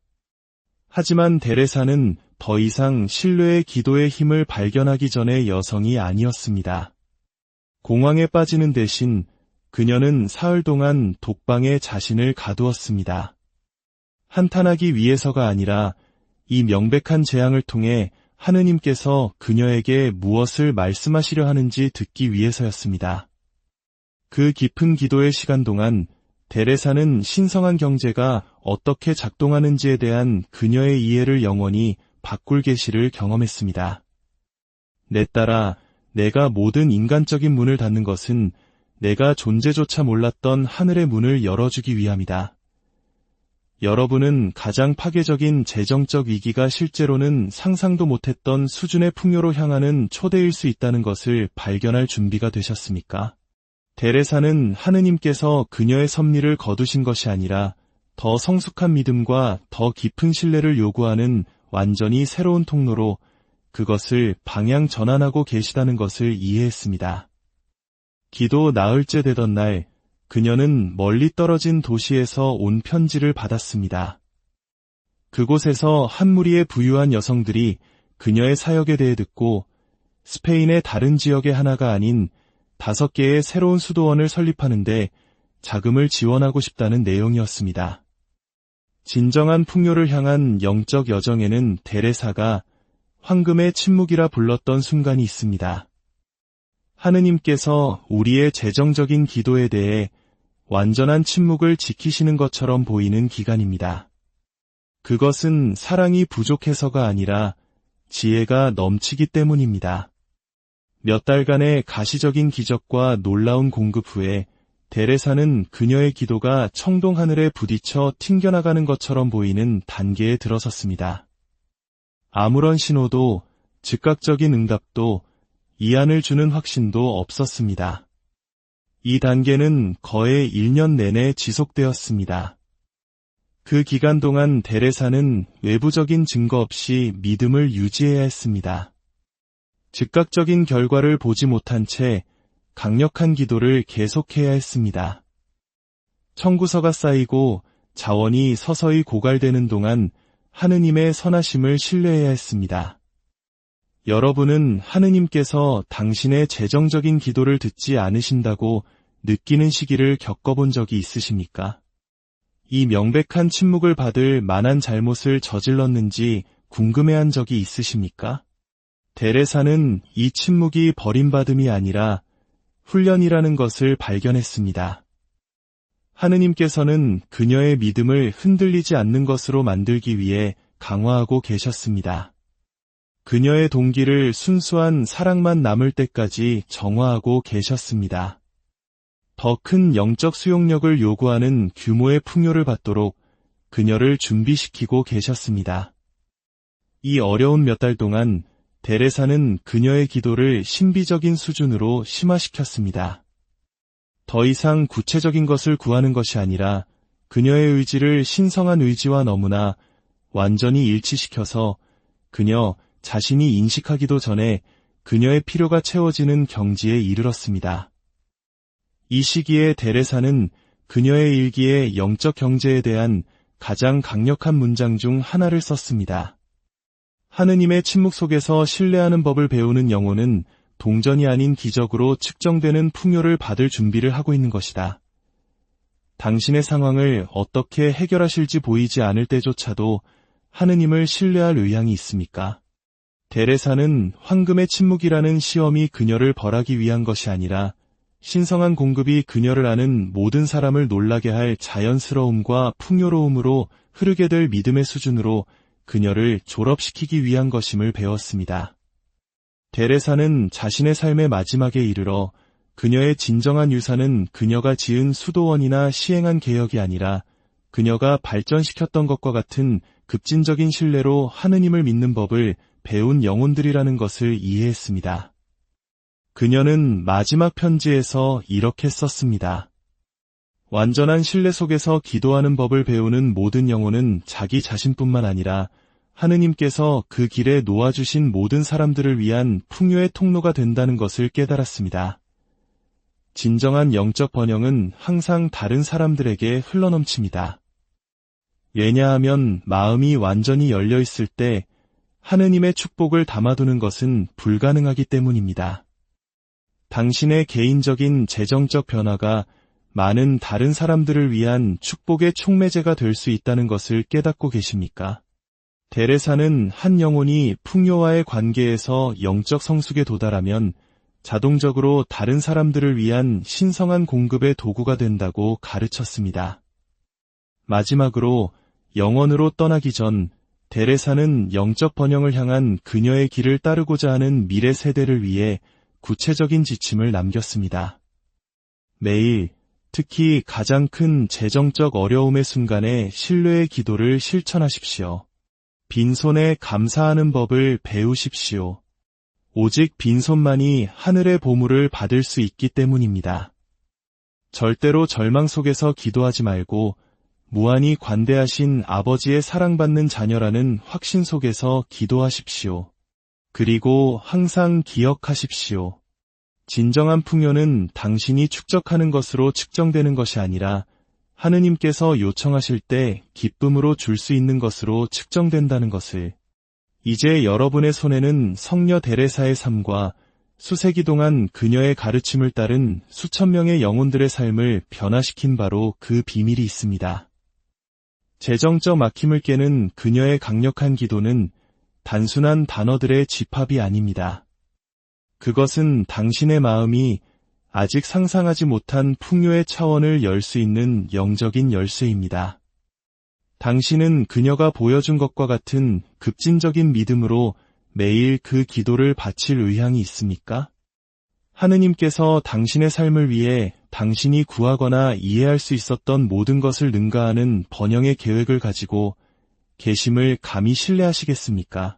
하지만 데레사는 더 이상 신뢰의 기도의 힘을 발견하기 전의 여성이 아니었습니다. 공황에 빠지는 대신 그녀는 사흘 동안 독방에 자신을 가두었습니다. 한탄하기 위해서가 아니라 이 명백한 재앙을 통해 하느님께서 그녀에게 무엇을 말씀하시려 하는지 듣기 위해서였습니다. 그 깊은 기도의 시간 동안 데레사는 신성한 경제가 어떻게 작동하는지에 대한 그녀의 이해를 영원히 바꿀 계시를 경험했습니다. 내 딸아, 내가 모든 인간적인 문을 닫는 것은 내가 존재조차 몰랐던 하늘의 문을 열어주기 위함이다. 여러분은 가장 파괴적인 재정적 위기가 실제로는 상상도 못했던 수준의 풍요로 향하는 초대일 수 있다는 것을 발견할 준비가 되셨습니까? 데레사는 하느님께서 그녀의 섭리를 거두신 것이 아니라 더 성숙한 믿음과 더 깊은 신뢰를 요구하는 완전히 새로운 통로로 그것을 방향 전환하고 계시다는 것을 이해했습니다. 기도 나흘째 되던 날, 그녀는 멀리 떨어진 도시에서 온 편지를 받았습니다. 그곳에서 한 무리의 부유한 여성들이 그녀의 사역에 대해 듣고 스페인의 다른 지역의 하나가 아닌 5개의 새로운 수도원을 설립하는데 자금을 지원하고 싶다는 내용이었습니다. 진정한 풍요를 향한 영적 여정에는 데레사가 황금의 침묵이라 불렀던 순간이 있습니다. 하느님께서 우리의 재정적인 기도에 대해 완전한 침묵을 지키시는 것처럼 보이는 기간입니다. 그것은 사랑이 부족해서가 아니라 지혜가 넘치기 때문입니다. 몇 달간의 가시적인 기적과 놀라운 공급 후에 데레사는 그녀의 기도가 청동 하늘에 부딪혀 튕겨나가는 것처럼 보이는 단계에 들어섰습니다. 아무런 신호도, 즉각적인 응답도, 이안을 주는 확신도 없었습니다. 이 단계는 거의 1년 내내 지속되었습니다. 그 기간 동안 데레사는 외부적인 증거 없이 믿음을 유지해야 했습니다. 즉각적인 결과를 보지 못한 채 강력한 기도를 계속해야 했습니다. 청구서가 쌓이고 자원이 서서히 고갈되는 동안 하느님의 선하심을 신뢰해야 했습니다. 여러분은 하느님께서 당신의 재정적인 기도를 듣지 않으신다고 느끼는 시기를 겪어본 적이 있으십니까? 이 명백한 침묵을 받을 만한 잘못을 저질렀는지 궁금해한 적이 있으십니까? 데레사는 이 침묵이 버림받음이 아니라 훈련이라는 것을 발견했습니다. 하느님께서는 그녀의 믿음을 흔들리지 않는 것으로 만들기 위해 강화하고 계셨습니다. 그녀의 동기를 순수한 사랑만 남을 때까지 정화하고 계셨습니다. 더 큰 영적 수용력을 요구하는 규모의 풍요를 받도록 그녀를 준비시키고 계셨습니다. 이 어려운 몇 달 동안 데레사는 그녀의 기도를 신비적인 수준으로 심화시켰습니다. 더 이상 구체적인 것을 구하는 것이 아니라 그녀의 의지를 신성한 의지와 너무나 완전히 일치시켜서 그녀 자신이 인식하기도 전에 그녀의 필요가 채워지는 경지에 이르렀습니다. 이 시기에 데레사는 그녀의 일기에 영적 경제에 대한 가장 강력한 문장 중 하나를 썼습니다. 하느님의 침묵 속에서 신뢰하는 법을 배우는 영혼은 동전이 아닌 기적으로 측정되는 풍요를 받을 준비를 하고 있는 것이다. 당신의 상황을 어떻게 해결하실지 보이지 않을 때조차도 하느님을 신뢰할 의향이 있습니까? 데레사는 황금의 침묵이라는 시험이 그녀를 벌하기 위한 것이 아니라 신성한 공급이 그녀를 아는 모든 사람을 놀라게 할 자연스러움과 풍요로움으로 흐르게 될 믿음의 수준으로 그녀를 졸업시키기 위한 것임을 배웠습니다. 데레사는 자신의 삶의 마지막에 이르러 그녀의 진정한 유산은 그녀가 지은 수도원이나 시행한 개혁이 아니라 그녀가 발전시켰던 것과 같은 급진적인 신뢰로 하느님을 믿는 법을 배운 영혼들이라는 것을 이해했습니다. 그녀는 마지막 편지에서 이렇게 썼습니다. 완전한 신뢰 속에서 기도하는 법을 배우는 모든 영혼은 자기 자신뿐만 아니라 하느님께서 그 길에 놓아주신 모든 사람들을 위한 풍요의 통로가 된다는 것을 깨달았습니다. 진정한 영적 번영은 항상 다른 사람들에게 흘러넘칩니다. 왜냐하면 마음이 완전히 열려 있을 때 하느님의 축복을 담아두는 것은 불가능하기 때문입니다. 당신의 개인적인 재정적 변화가 많은 다른 사람들을 위한 축복의 촉매제가 될 수 있다는 것을 깨닫고 계십니까? 데레사는 한 영혼이 풍요와의 관계에서 영적 성숙에 도달하면 자동적으로 다른 사람들을 위한 신성한 공급의 도구가 된다고 가르쳤습니다. 마지막으로 영원으로 떠나기 전 데레사는 영적 번영을 향한 그녀의 길을 따르고자 하는 미래 세대를 위해 구체적인 지침을 남겼습니다. 매일, 특히 가장 큰 재정적 어려움의 순간에 신뢰의 기도를 실천하십시오. 빈손에 감사하는 법을 배우십시오. 오직 빈손만이 하늘의 보물을 받을 수 있기 때문입니다. 절대로 절망 속에서 기도하지 말고 무한히 관대하신 아버지의 사랑받는 자녀라는 확신 속에서 기도하십시오. 그리고 항상 기억하십시오. 진정한 풍요는 당신이 축적하는 것으로 측정되는 것이 아니라 하느님께서 요청하실 때 기쁨으로 줄 수 있는 것으로 측정된다는 것을. 이제 여러분의 손에는 성녀 데레사의 삶과 수세기 동안 그녀의 가르침을 따른 수천 명의 영혼들의 삶을 변화시킨 바로 그 비밀이 있습니다. 재정적 막힘을 깨는 그녀의 강력한 기도는 단순한 단어들의 집합이 아닙니다. 그것은 당신의 마음이 아직 상상하지 못한 풍요의 차원을 열 수 있는 영적인 열쇠입니다. 당신은 그녀가 보여준 것과 같은 급진적인 믿음으로 매일 그 기도를 바칠 의향이 있습니까? 하느님께서 당신의 삶을 위해 당신이 구하거나 이해할 수 있었던 모든 것을 능가하는 번영의 계획을 가지고 계심을 감히 신뢰하시겠습니까?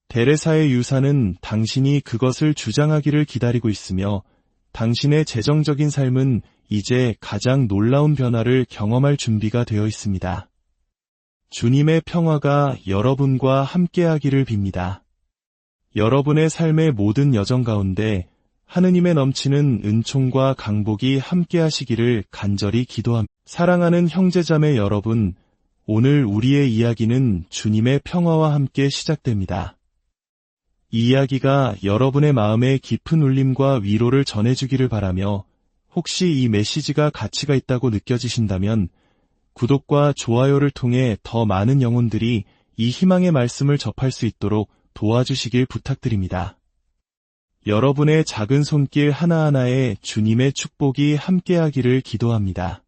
데레사의 유산은 당신이 그것을 주장하기를 기다리고 있으며 당신의 재정적인 삶은 이제 가장 놀라운 변화를 경험할 준비가 되어 있습니다. 주님의 평화가 여러분과 함께하기를 빕니다. 여러분의 삶의 모든 여정 가운데 하느님의 넘치는 은총과 강복이 함께하시기를 간절히 기도합니다. 사랑하는 형제자매 여러분, 오늘 우리의 이야기는 주님의 평화와 함께 시작됩니다. 이 이야기가 여러분의 마음에 깊은 울림과 위로를 전해주기를 바라며 혹시 이 메시지가 가치가 있다고 느껴지신다면 구독과 좋아요를 통해 더 많은 영혼들이 이 희망의 말씀을 접할 수 있도록 도와주시길 부탁드립니다. 여러분의 작은 손길 하나하나에 주님의 축복이 함께하기를 기도합니다.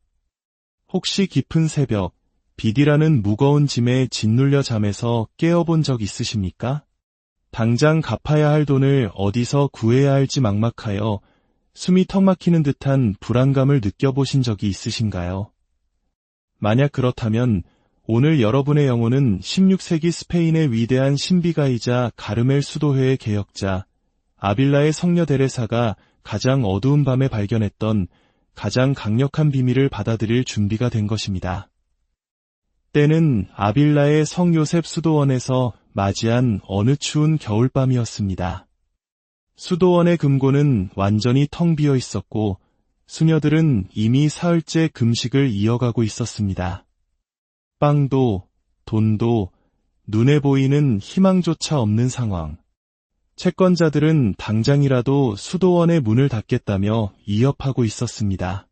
혹시 깊은 새벽, 빚이라는 무거운 짐에 짓눌려 잠에서 깨어본 적 있으십니까? 당장 갚아야 할 돈을 어디서 구해야 할지 막막하여 숨이 턱 막히는 듯한 불안감을 느껴보신 적이 있으신가요? 만약 그렇다면 오늘 여러분의 영혼은 16세기 스페인의 위대한 신비가이자 가르멜 수도회의 개혁자 아빌라의 성녀 데레사가 가장 어두운 밤에 발견했던 가장 강력한 비밀을 받아들일 준비가 된 것입니다. 때는 아빌라의 성 요셉 수도원에서 맞이한 어느 추운 겨울밤이었습니다. 수도원의 금고는 완전히 텅 비어 있었고 수녀들은 이미 사흘째 금식을 이어가고 있었습니다. 빵도, 돈도, 눈에 보이는 희망조차 없는 상황. 채권자들은 당장이라도 수도원의 문을 닫겠다며 위협하고 있었습니다.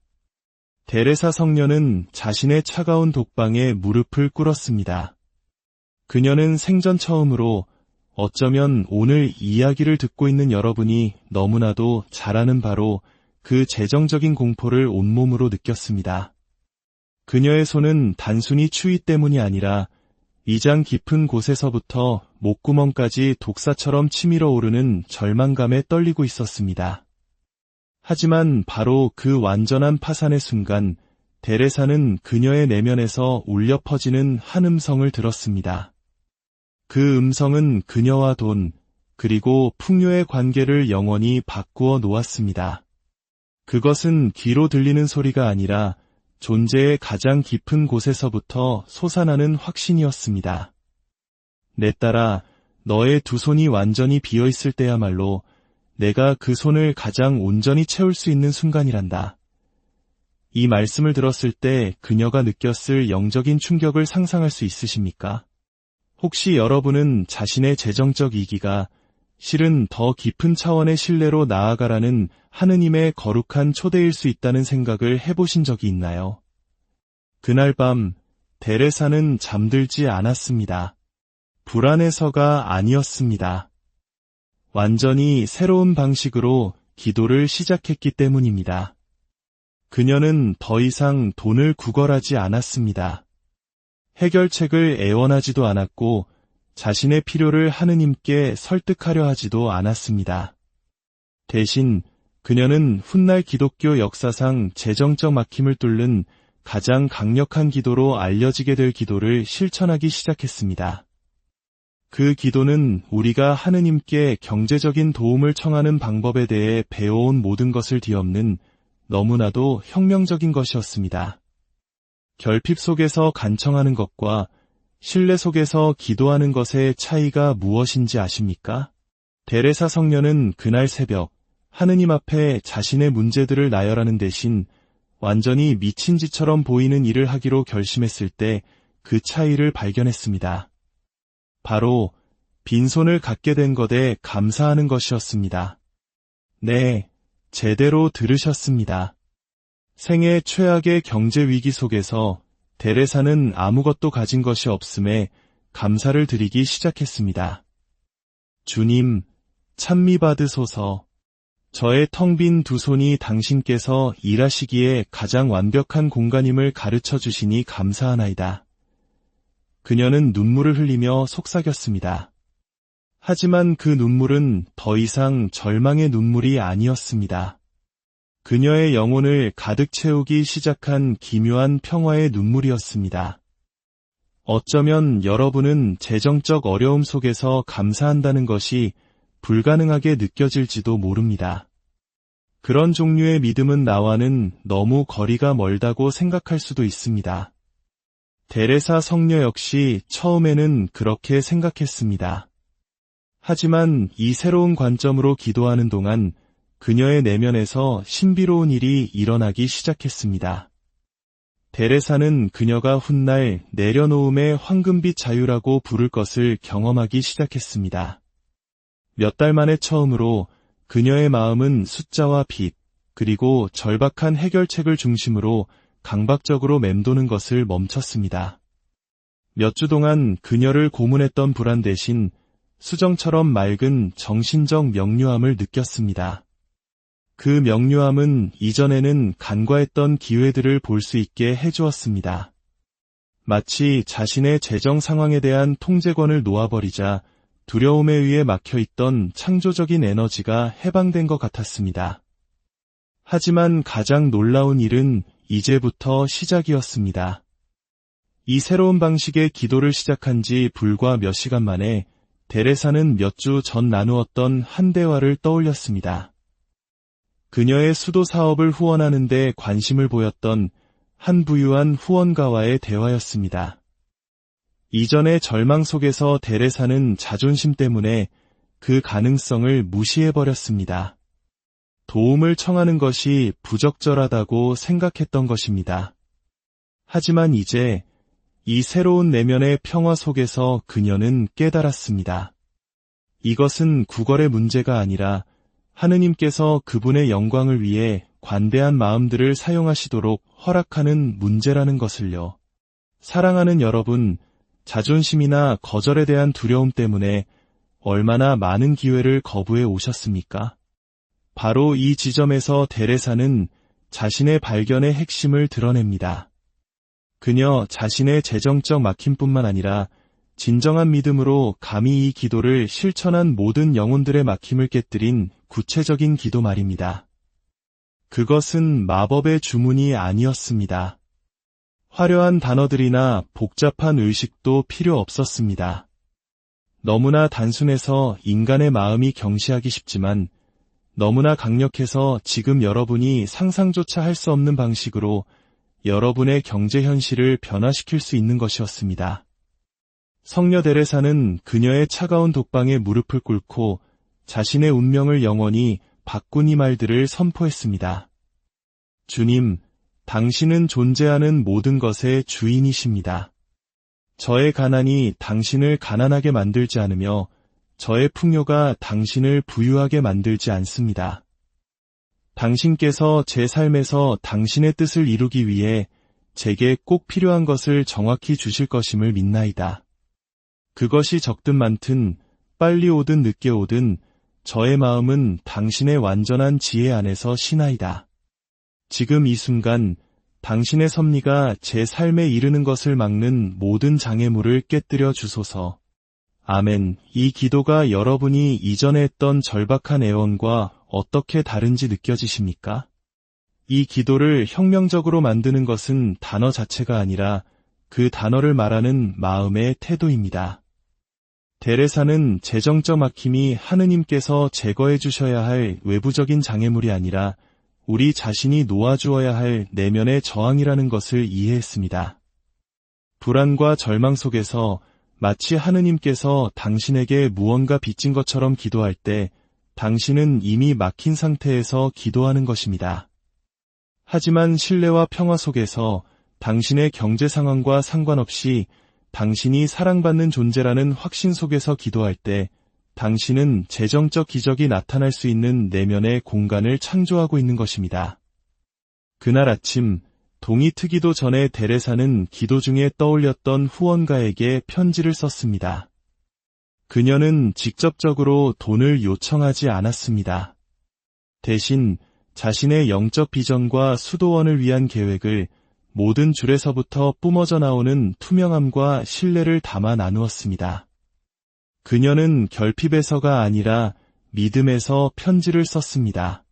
데레사 성녀는 자신의 차가운 독방에 무릎을 꿇었습니다. 그녀는 생전 처음으로 어쩌면 오늘 이야기를 듣고 있는 여러분이 너무나도 잘 아는 바로 그 재정적인 공포를 온몸으로 느꼈습니다. 그녀의 손은 단순히 추위 때문이 아니라 위장 깊은 곳에서부터 목구멍까지 독사처럼 치밀어 오르는 절망감에 떨리고 있었습니다. 하지만 바로 그 완전한 파산의 순간 데레사는 그녀의 내면에서 울려 퍼지는 한 음성을 들었습니다. 그 음성은 그녀와 돈, 그리고 풍요의 관계를 영원히 바꾸어 놓았습니다. 그것은 귀로 들리는 소리가 아니라 존재의 가장 깊은 곳에서부터 솟아나는 확신이었습니다. 내 딸아, 너의 두 손이 완전히 비어 있을 때야말로 내가 그 손을 가장 온전히 채울 수 있는 순간이란다. 이 말씀을 들었을 때 그녀가 느꼈을 영적인 충격을 상상할 수 있으십니까? 혹시 여러분은 자신의 재정적 위기가 실은 더 깊은 차원의 신뢰로 나아가라는 하느님의 거룩한 초대일 수 있다는 생각을 해보신 적이 있나요? 그날 밤 데레사는 잠들지 않았습니다. 불안해서가 아니었습니다. 완전히 새로운 방식으로 기도를 시작했기 때문입니다. 그녀는 더 이상 돈을 구걸하지 않았습니다. 해결책을 애원하지도 않았고 자신의 필요를 하느님께 설득하려 하지도 않았습니다. 대신 그녀는 훗날 기독교 역사상 재정적 막힘을 뚫는 가장 강력한 기도로 알려지게 될 기도를 실천하기 시작했습니다. 그 기도는 우리가 하느님께 경제적인 도움을 청하는 방법에 대해 배워온 모든 것을 뒤엎는 너무나도 혁명적인 것이었습니다. 결핍 속에서 간청하는 것과 신뢰 속에서 기도하는 것의 차이가 무엇인지 아십니까? 데레사 성녀는 그날 새벽 하느님 앞에 자신의 문제들을 나열하는 대신 완전히 미친 짓처럼 보이는 일을 하기로 결심했을 때 그 차이를 발견했습니다. 바로 빈손을 갖게 된 것에 감사하는 것이었습니다. 네, 제대로 들으셨습니다. 생애 최악의 경제 위기 속에서 데레사는 아무것도 가진 것이 없음에 감사를 드리기 시작했습니다. 주님, 찬미받으소서. 저의 텅 빈 두 손이 당신께서 일하시기에 가장 완벽한 공간임을 가르쳐 주시니 감사하나이다. 그녀는 눈물을 흘리며 속삭였습니다. 하지만 그 눈물은 더 이상 절망의 눈물이 아니었습니다. 그녀의 영혼을 가득 채우기 시작한 기묘한 평화의 눈물이었습니다. 어쩌면 여러분은 재정적 어려움 속에서 감사한다는 것이 불가능하게 느껴질지도 모릅니다. 그런 종류의 믿음은 나와는 너무 거리가 멀다고 생각할 수도 있습니다. 데레사 성녀 역시 처음에는 그렇게 생각했습니다. 하지만 이 새로운 관점으로 기도하는 동안 그녀의 내면에서 신비로운 일이 일어나기 시작했습니다. 데레사는 그녀가 훗날 내려놓음의 황금빛 자유라고 부를 것을 경험하기 시작했습니다. 몇 달 만에 처음으로 그녀의 마음은 숫자와 빚, 그리고 절박한 해결책을 중심으로 강박적으로 맴도는 것을 멈췄습니다. 몇 주 동안 그녀를 고문했던 불안 대신 수정처럼 맑은 정신적 명료함을 느꼈습니다. 그 명료함은 이전에는 간과했던 기회들을 볼 수 있게 해주었습니다. 마치 자신의 재정 상황에 대한 통제권을 놓아버리자 두려움에 의해 막혀있던 창조적인 에너지가 해방된 것 같았습니다. 하지만 가장 놀라운 일은 이제부터 시작이었습니다. 이 새로운 방식의 기도를 시작한 지 불과 몇 시간 만에 데레사는 몇 주 전 나누었던 한 대화를 떠올렸습니다. 그녀의 수도 사업을 후원하는 데 관심을 보였던 한 부유한 후원가와의 대화였습니다. 이전의 절망 속에서 데레사는 자존심 때문에 그 가능성을 무시해버렸습니다. 도움을 청하는 것이 부적절하다고 생각했던 것입니다. 하지만 이제 이 새로운 내면의 평화 속에서 그녀는 깨달았습니다. 이것은 구걸의 문제가 아니라 하느님께서 그분의 영광을 위해 관대한 마음들을 사용하시도록 허락하는 문제라는 것을요. 사랑하는 여러분, 자존심이나 거절에 대한 두려움 때문에 얼마나 많은 기회를 거부해 오셨습니까? 바로 이 지점에서 데레사는 자신의 발견의 핵심을 드러냅니다. 그녀 자신의 재정적 막힘뿐만 아니라 진정한 믿음으로 감히 이 기도를 실천한 모든 영혼들의 막힘을 깨뜨린 구체적인 기도 말입니다. 그것은 마법의 주문이 아니었습니다. 화려한 단어들이나 복잡한 의식도 필요 없었습니다. 너무나 단순해서 인간의 마음이 경시하기 쉽지만 너무나 강력해서 지금 여러분이 상상조차 할 수 없는 방식으로 여러분의 경제 현실을 변화시킬 수 있는 것이었습니다. 성녀 데레사는 그녀의 차가운 독방에 무릎을 꿇고 자신의 운명을 영원히 바꾼 이 말들을 선포했습니다. 주님, 당신은 존재하는 모든 것의 주인이십니다. 저의 가난이 당신을 가난하게 만들지 않으며 저의 풍요가 당신을 부유하게 만들지 않습니다. 당신께서 제 삶에서 당신의 뜻을 이루기 위해 제게 꼭 필요한 것을 정확히 주실 것임을 믿나이다. 그것이 적든 많든 빨리 오든 늦게 오든 저의 마음은 당신의 완전한 지혜 안에서 쉬나이다. 지금 이 순간 당신의 섭리가 제 삶에 이르는 것을 막는 모든 장애물을 깨뜨려 주소서. 아멘. 이 기도가 여러분이 이전에 했던 절박한 애원과 어떻게 다른지 느껴지십니까? 이 기도를 혁명적으로 만드는 것은 단어 자체가 아니라 그 단어를 말하는 마음의 태도입니다. 데레사는 재정적 막힘이 하느님께서 제거해 주셔야 할 외부적인 장애물이 아니라 우리 자신이 놓아주어야 할 내면의 저항이라는 것을 이해했습니다. 불안과 절망 속에서 마치 하느님께서 당신에게 무언가 빚진 것처럼 기도할 때 당신은 이미 막힌 상태에서 기도하는 것입니다. 하지만 신뢰와 평화 속에서 당신의 경제 상황과 상관없이 당신이 사랑받는 존재라는 확신 속에서 기도할 때 당신은 재정적 기적이 나타날 수 있는 내면의 공간을 창조하고 있는 것입니다. 그날 아침 동이 트기도 전에 데레사는 기도 중에 떠올렸던 후원가에게 편지를 썼습니다. 그녀는 직접적으로 돈을 요청하지 않았습니다. 대신 자신의 영적 비전과 수도원을 위한 계획을 모든 줄에서부터 뿜어져 나오는 투명함과 신뢰를 담아 나누었습니다. 그녀는 결핍에서가 아니라 믿음에서 편지를 썼습니다.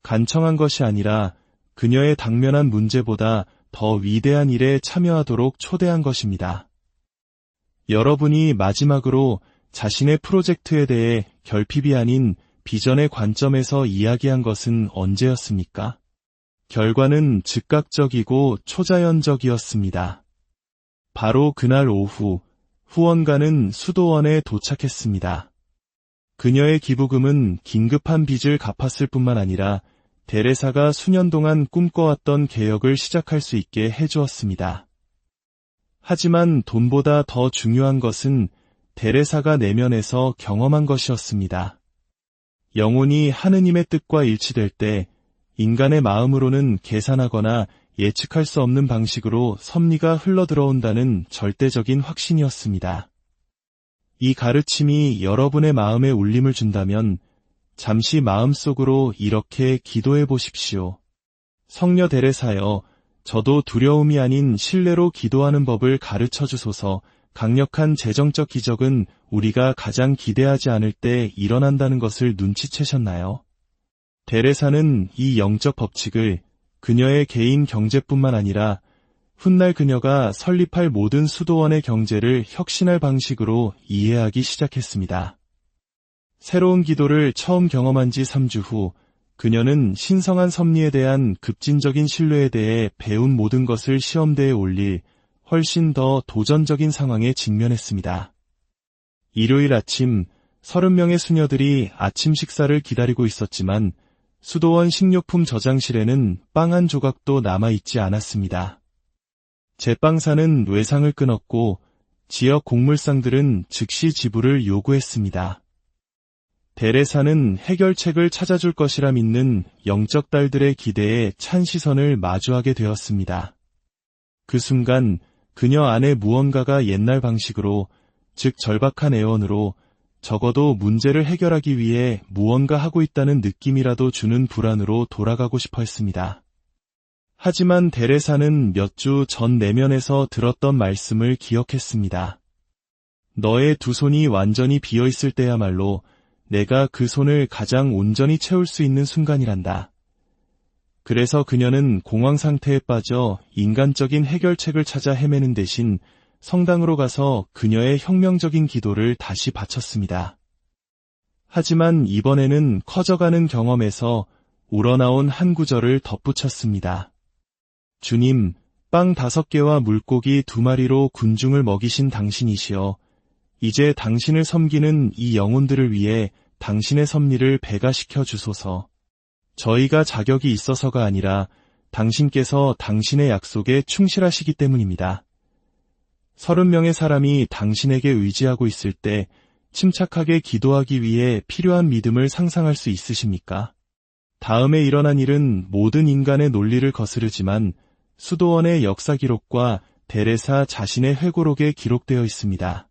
간청한 것이 아니라 그녀의 당면한 문제보다 더 위대한 일에 참여하도록 초대한 것입니다. 여러분이 마지막으로 자신의 프로젝트에 대해 결핍이 아닌 비전의 관점에서 이야기한 것은 언제였습니까? 결과는 즉각적이고 초자연적이었습니다. 바로 그날 오후 후원가는 수도원에 도착했습니다. 그녀의 기부금은 긴급한 빚을 갚았을 뿐만 아니라 데레사가 수년 동안 꿈꿔왔던 개혁을 시작할 수 있게 해주었습니다. 하지만 돈보다 더 중요한 것은 데레사가 내면에서 경험한 것이었습니다. 영혼이 하느님의 뜻과 일치될 때 인간의 마음으로는 계산하거나 예측할 수 없는 방식으로 섭리가 흘러들어온다는 절대적인 확신이었습니다. 이 가르침이 여러분의 마음에 울림을 준다면 잠시 마음속으로 이렇게 기도해 보십시오. 성녀 데레사여, 저도 두려움이 아닌 신뢰로 기도하는 법을 가르쳐 주소서. 강력한 재정적 기적은 우리가 가장 기대하지 않을 때 일어난다는 것을 눈치채셨나요? 데레사는 이 영적 법칙을 그녀의 개인 경제뿐만 아니라 훗날 그녀가 설립할 모든 수도원의 경제를 혁신할 방식으로 이해하기 시작했습니다. 새로운 기도를 처음 경험한 지 3주 후, 그녀는 신성한 섭리에 대한 급진적인 신뢰에 대해 배운 모든 것을 시험대에 올릴 훨씬 더 도전적인 상황에 직면했습니다. 일요일 아침, 30명의 수녀들이 아침 식사를 기다리고 있었지만 수도원 식료품 저장실에는 빵 한 조각도 남아있지 않았습니다. 제빵사는 외상을 끊었고 지역 곡물상들은 즉시 지불을 요구했습니다. 데레사는 해결책을 찾아줄 것이라 믿는 영적 딸들의 기대에 찬 시선을 마주하게 되었습니다. 그 순간 그녀 안에 무언가가 옛날 방식으로, 즉 절박한 애원으로, 적어도 문제를 해결하기 위해 무언가 하고 있다는 느낌이라도 주는 불안으로 돌아가고 싶어 했습니다. 하지만 데레사는 몇 주 전 내면에서 들었던 말씀을 기억했습니다. 너의 두 손이 완전히 비어있을 때야말로 내가 그 손을 가장 온전히 채울 수 있는 순간이란다. 그래서 그녀는 공황 상태에 빠져 인간적인 해결책을 찾아 헤매는 대신 성당으로 가서 그녀의 혁명적인 기도를 다시 바쳤습니다. 하지만 이번에는 커져가는 경험에서 우러나온 한 구절을 덧붙였습니다. 주님, 빵 5개와 물고기 2마리로 군중을 먹이신 당신이시여, 이제 당신을 섬기는 이 영혼들을 위해 당신의 섭리를 배가시켜 주소서. 저희가 자격이 있어서가 아니라 당신께서 당신의 약속에 충실하시기 때문입니다. 30명의 사람이 당신에게 의지하고 있을 때 침착하게 기도하기 위해 필요한 믿음을 상상할 수 있으십니까? 다음에 일어난 일은 모든 인간의 논리를 거스르지만 수도원의 역사 기록과 데레사 자신의 회고록에 기록되어 있습니다.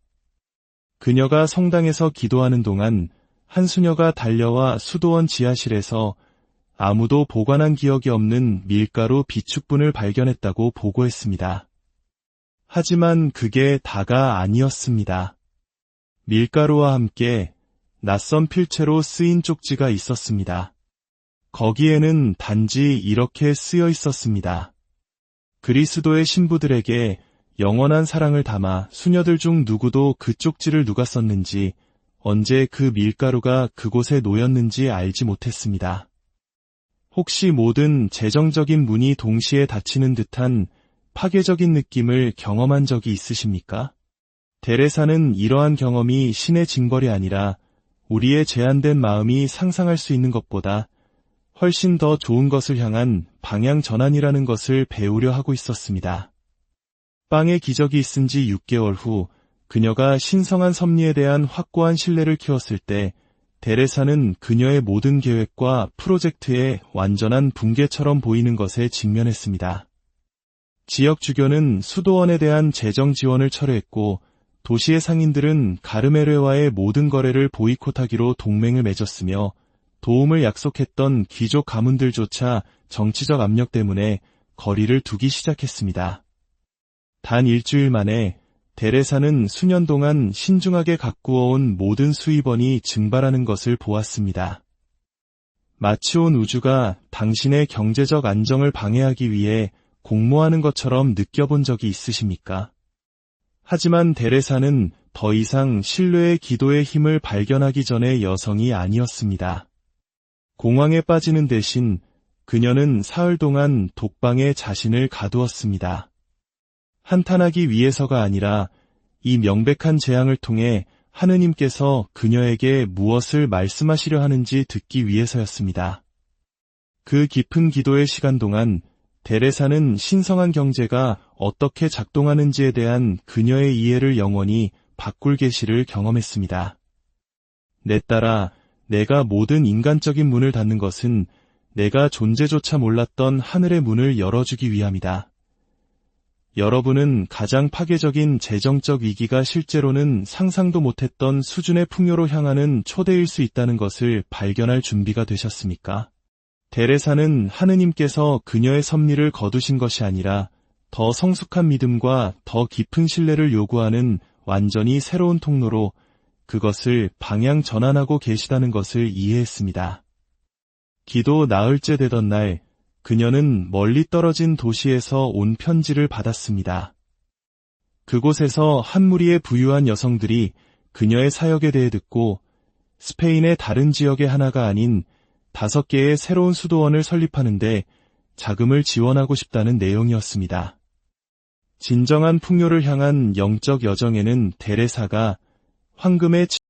그녀가 성당에서 기도하는 동안 한 수녀가 달려와 수도원 지하실에서 아무도 보관한 기억이 없는 밀가루 비축분을 발견했다고 보고했습니다. 하지만 그게 다가 아니었습니다. 밀가루와 함께 낯선 필체로 쓰인 쪽지가 있었습니다. 거기에는 단지 이렇게 쓰여 있었습니다. 그리스도의 신부들에게 영원한 사랑을 담아 수녀들 중 누구도 그 쪽지를 누가 썼는지, 언제 그 밀가루가 그곳에 놓였는지 알지 못했습니다. 혹시 모든 재정적인 문이 동시에 닫히는 듯한 파괴적인 느낌을 경험한 적이 있으십니까? 데레사는 이러한 경험이 신의 징벌이 아니라 우리의 제한된 마음이 상상할 수 있는 것보다 훨씬 더 좋은 것을 향한 방향 전환이라는 것을 배우려 하고 있었습니다. 빵의 기적이 있은 지 6개월 후 그녀가 신성한 섭리에 대한 확고한 신뢰를 키웠을 때 데레사는 그녀의 모든 계획과 프로젝트의 완전한 붕괴처럼 보이는 것에 직면했습니다. 지역 주교는 수도원에 대한 재정 지원을 철회했고 도시의 상인들은 가르메르와의 모든 거래를 보이콧하기로 동맹을 맺었으며 도움을 약속했던 귀족 가문들조차 정치적 압력 때문에 거리를 두기 시작했습니다. 단 일주일 만에 데레사는 수년 동안 신중하게 가꾸어온 모든 수입원이 증발하는 것을 보았습니다. 마치 온 우주가 당신의 경제적 안정을 방해하기 위해 공모하는 것처럼 느껴본 적이 있으십니까? 하지만 데레사는 더 이상 신뢰의 기도의 힘을 발견하기 전의 여성이 아니었습니다. 공황에 빠지는 대신 그녀는 사흘 동안 독방에 자신을 가두었습니다. 한탄하기 위해서가 아니라 이 명백한 재앙을 통해 하느님께서 그녀에게 무엇을 말씀하시려 하는지 듣기 위해서였습니다. 그 깊은 기도의 시간 동안 데레사는 신성한 경제가 어떻게 작동하는지에 대한 그녀의 이해를 영원히 바꿀 계시를 경험했습니다. 내 딸아, 내가 모든 인간적인 문을 닫는 것은 내가 존재조차 몰랐던 하늘의 문을 열어주기 위함이다. 여러분은 가장 파괴적인 재정적 위기가 실제로는 상상도 못했던 수준의 풍요로 향하는 초대일 수 있다는 것을 발견할 준비가 되셨습니까? 데레사는 하느님께서 그녀의 섭리를 거두신 것이 아니라 더 성숙한 믿음과 더 깊은 신뢰를 요구하는 완전히 새로운 통로로 그것을 방향 전환하고 계시다는 것을 이해했습니다. 기도 나흘째 되던 날, 그녀는 멀리 떨어진 도시에서 온 편지를 받았습니다. 그곳에서 한 무리의 부유한 여성들이 그녀의 사역에 대해 듣고 스페인의 다른 지역의 하나가 아닌 5개의 새로운 수도원을 설립하는데 자금을 지원하고 싶다는 내용이었습니다. 진정한 풍요를 향한 영적 여정에는 데레사가 황금의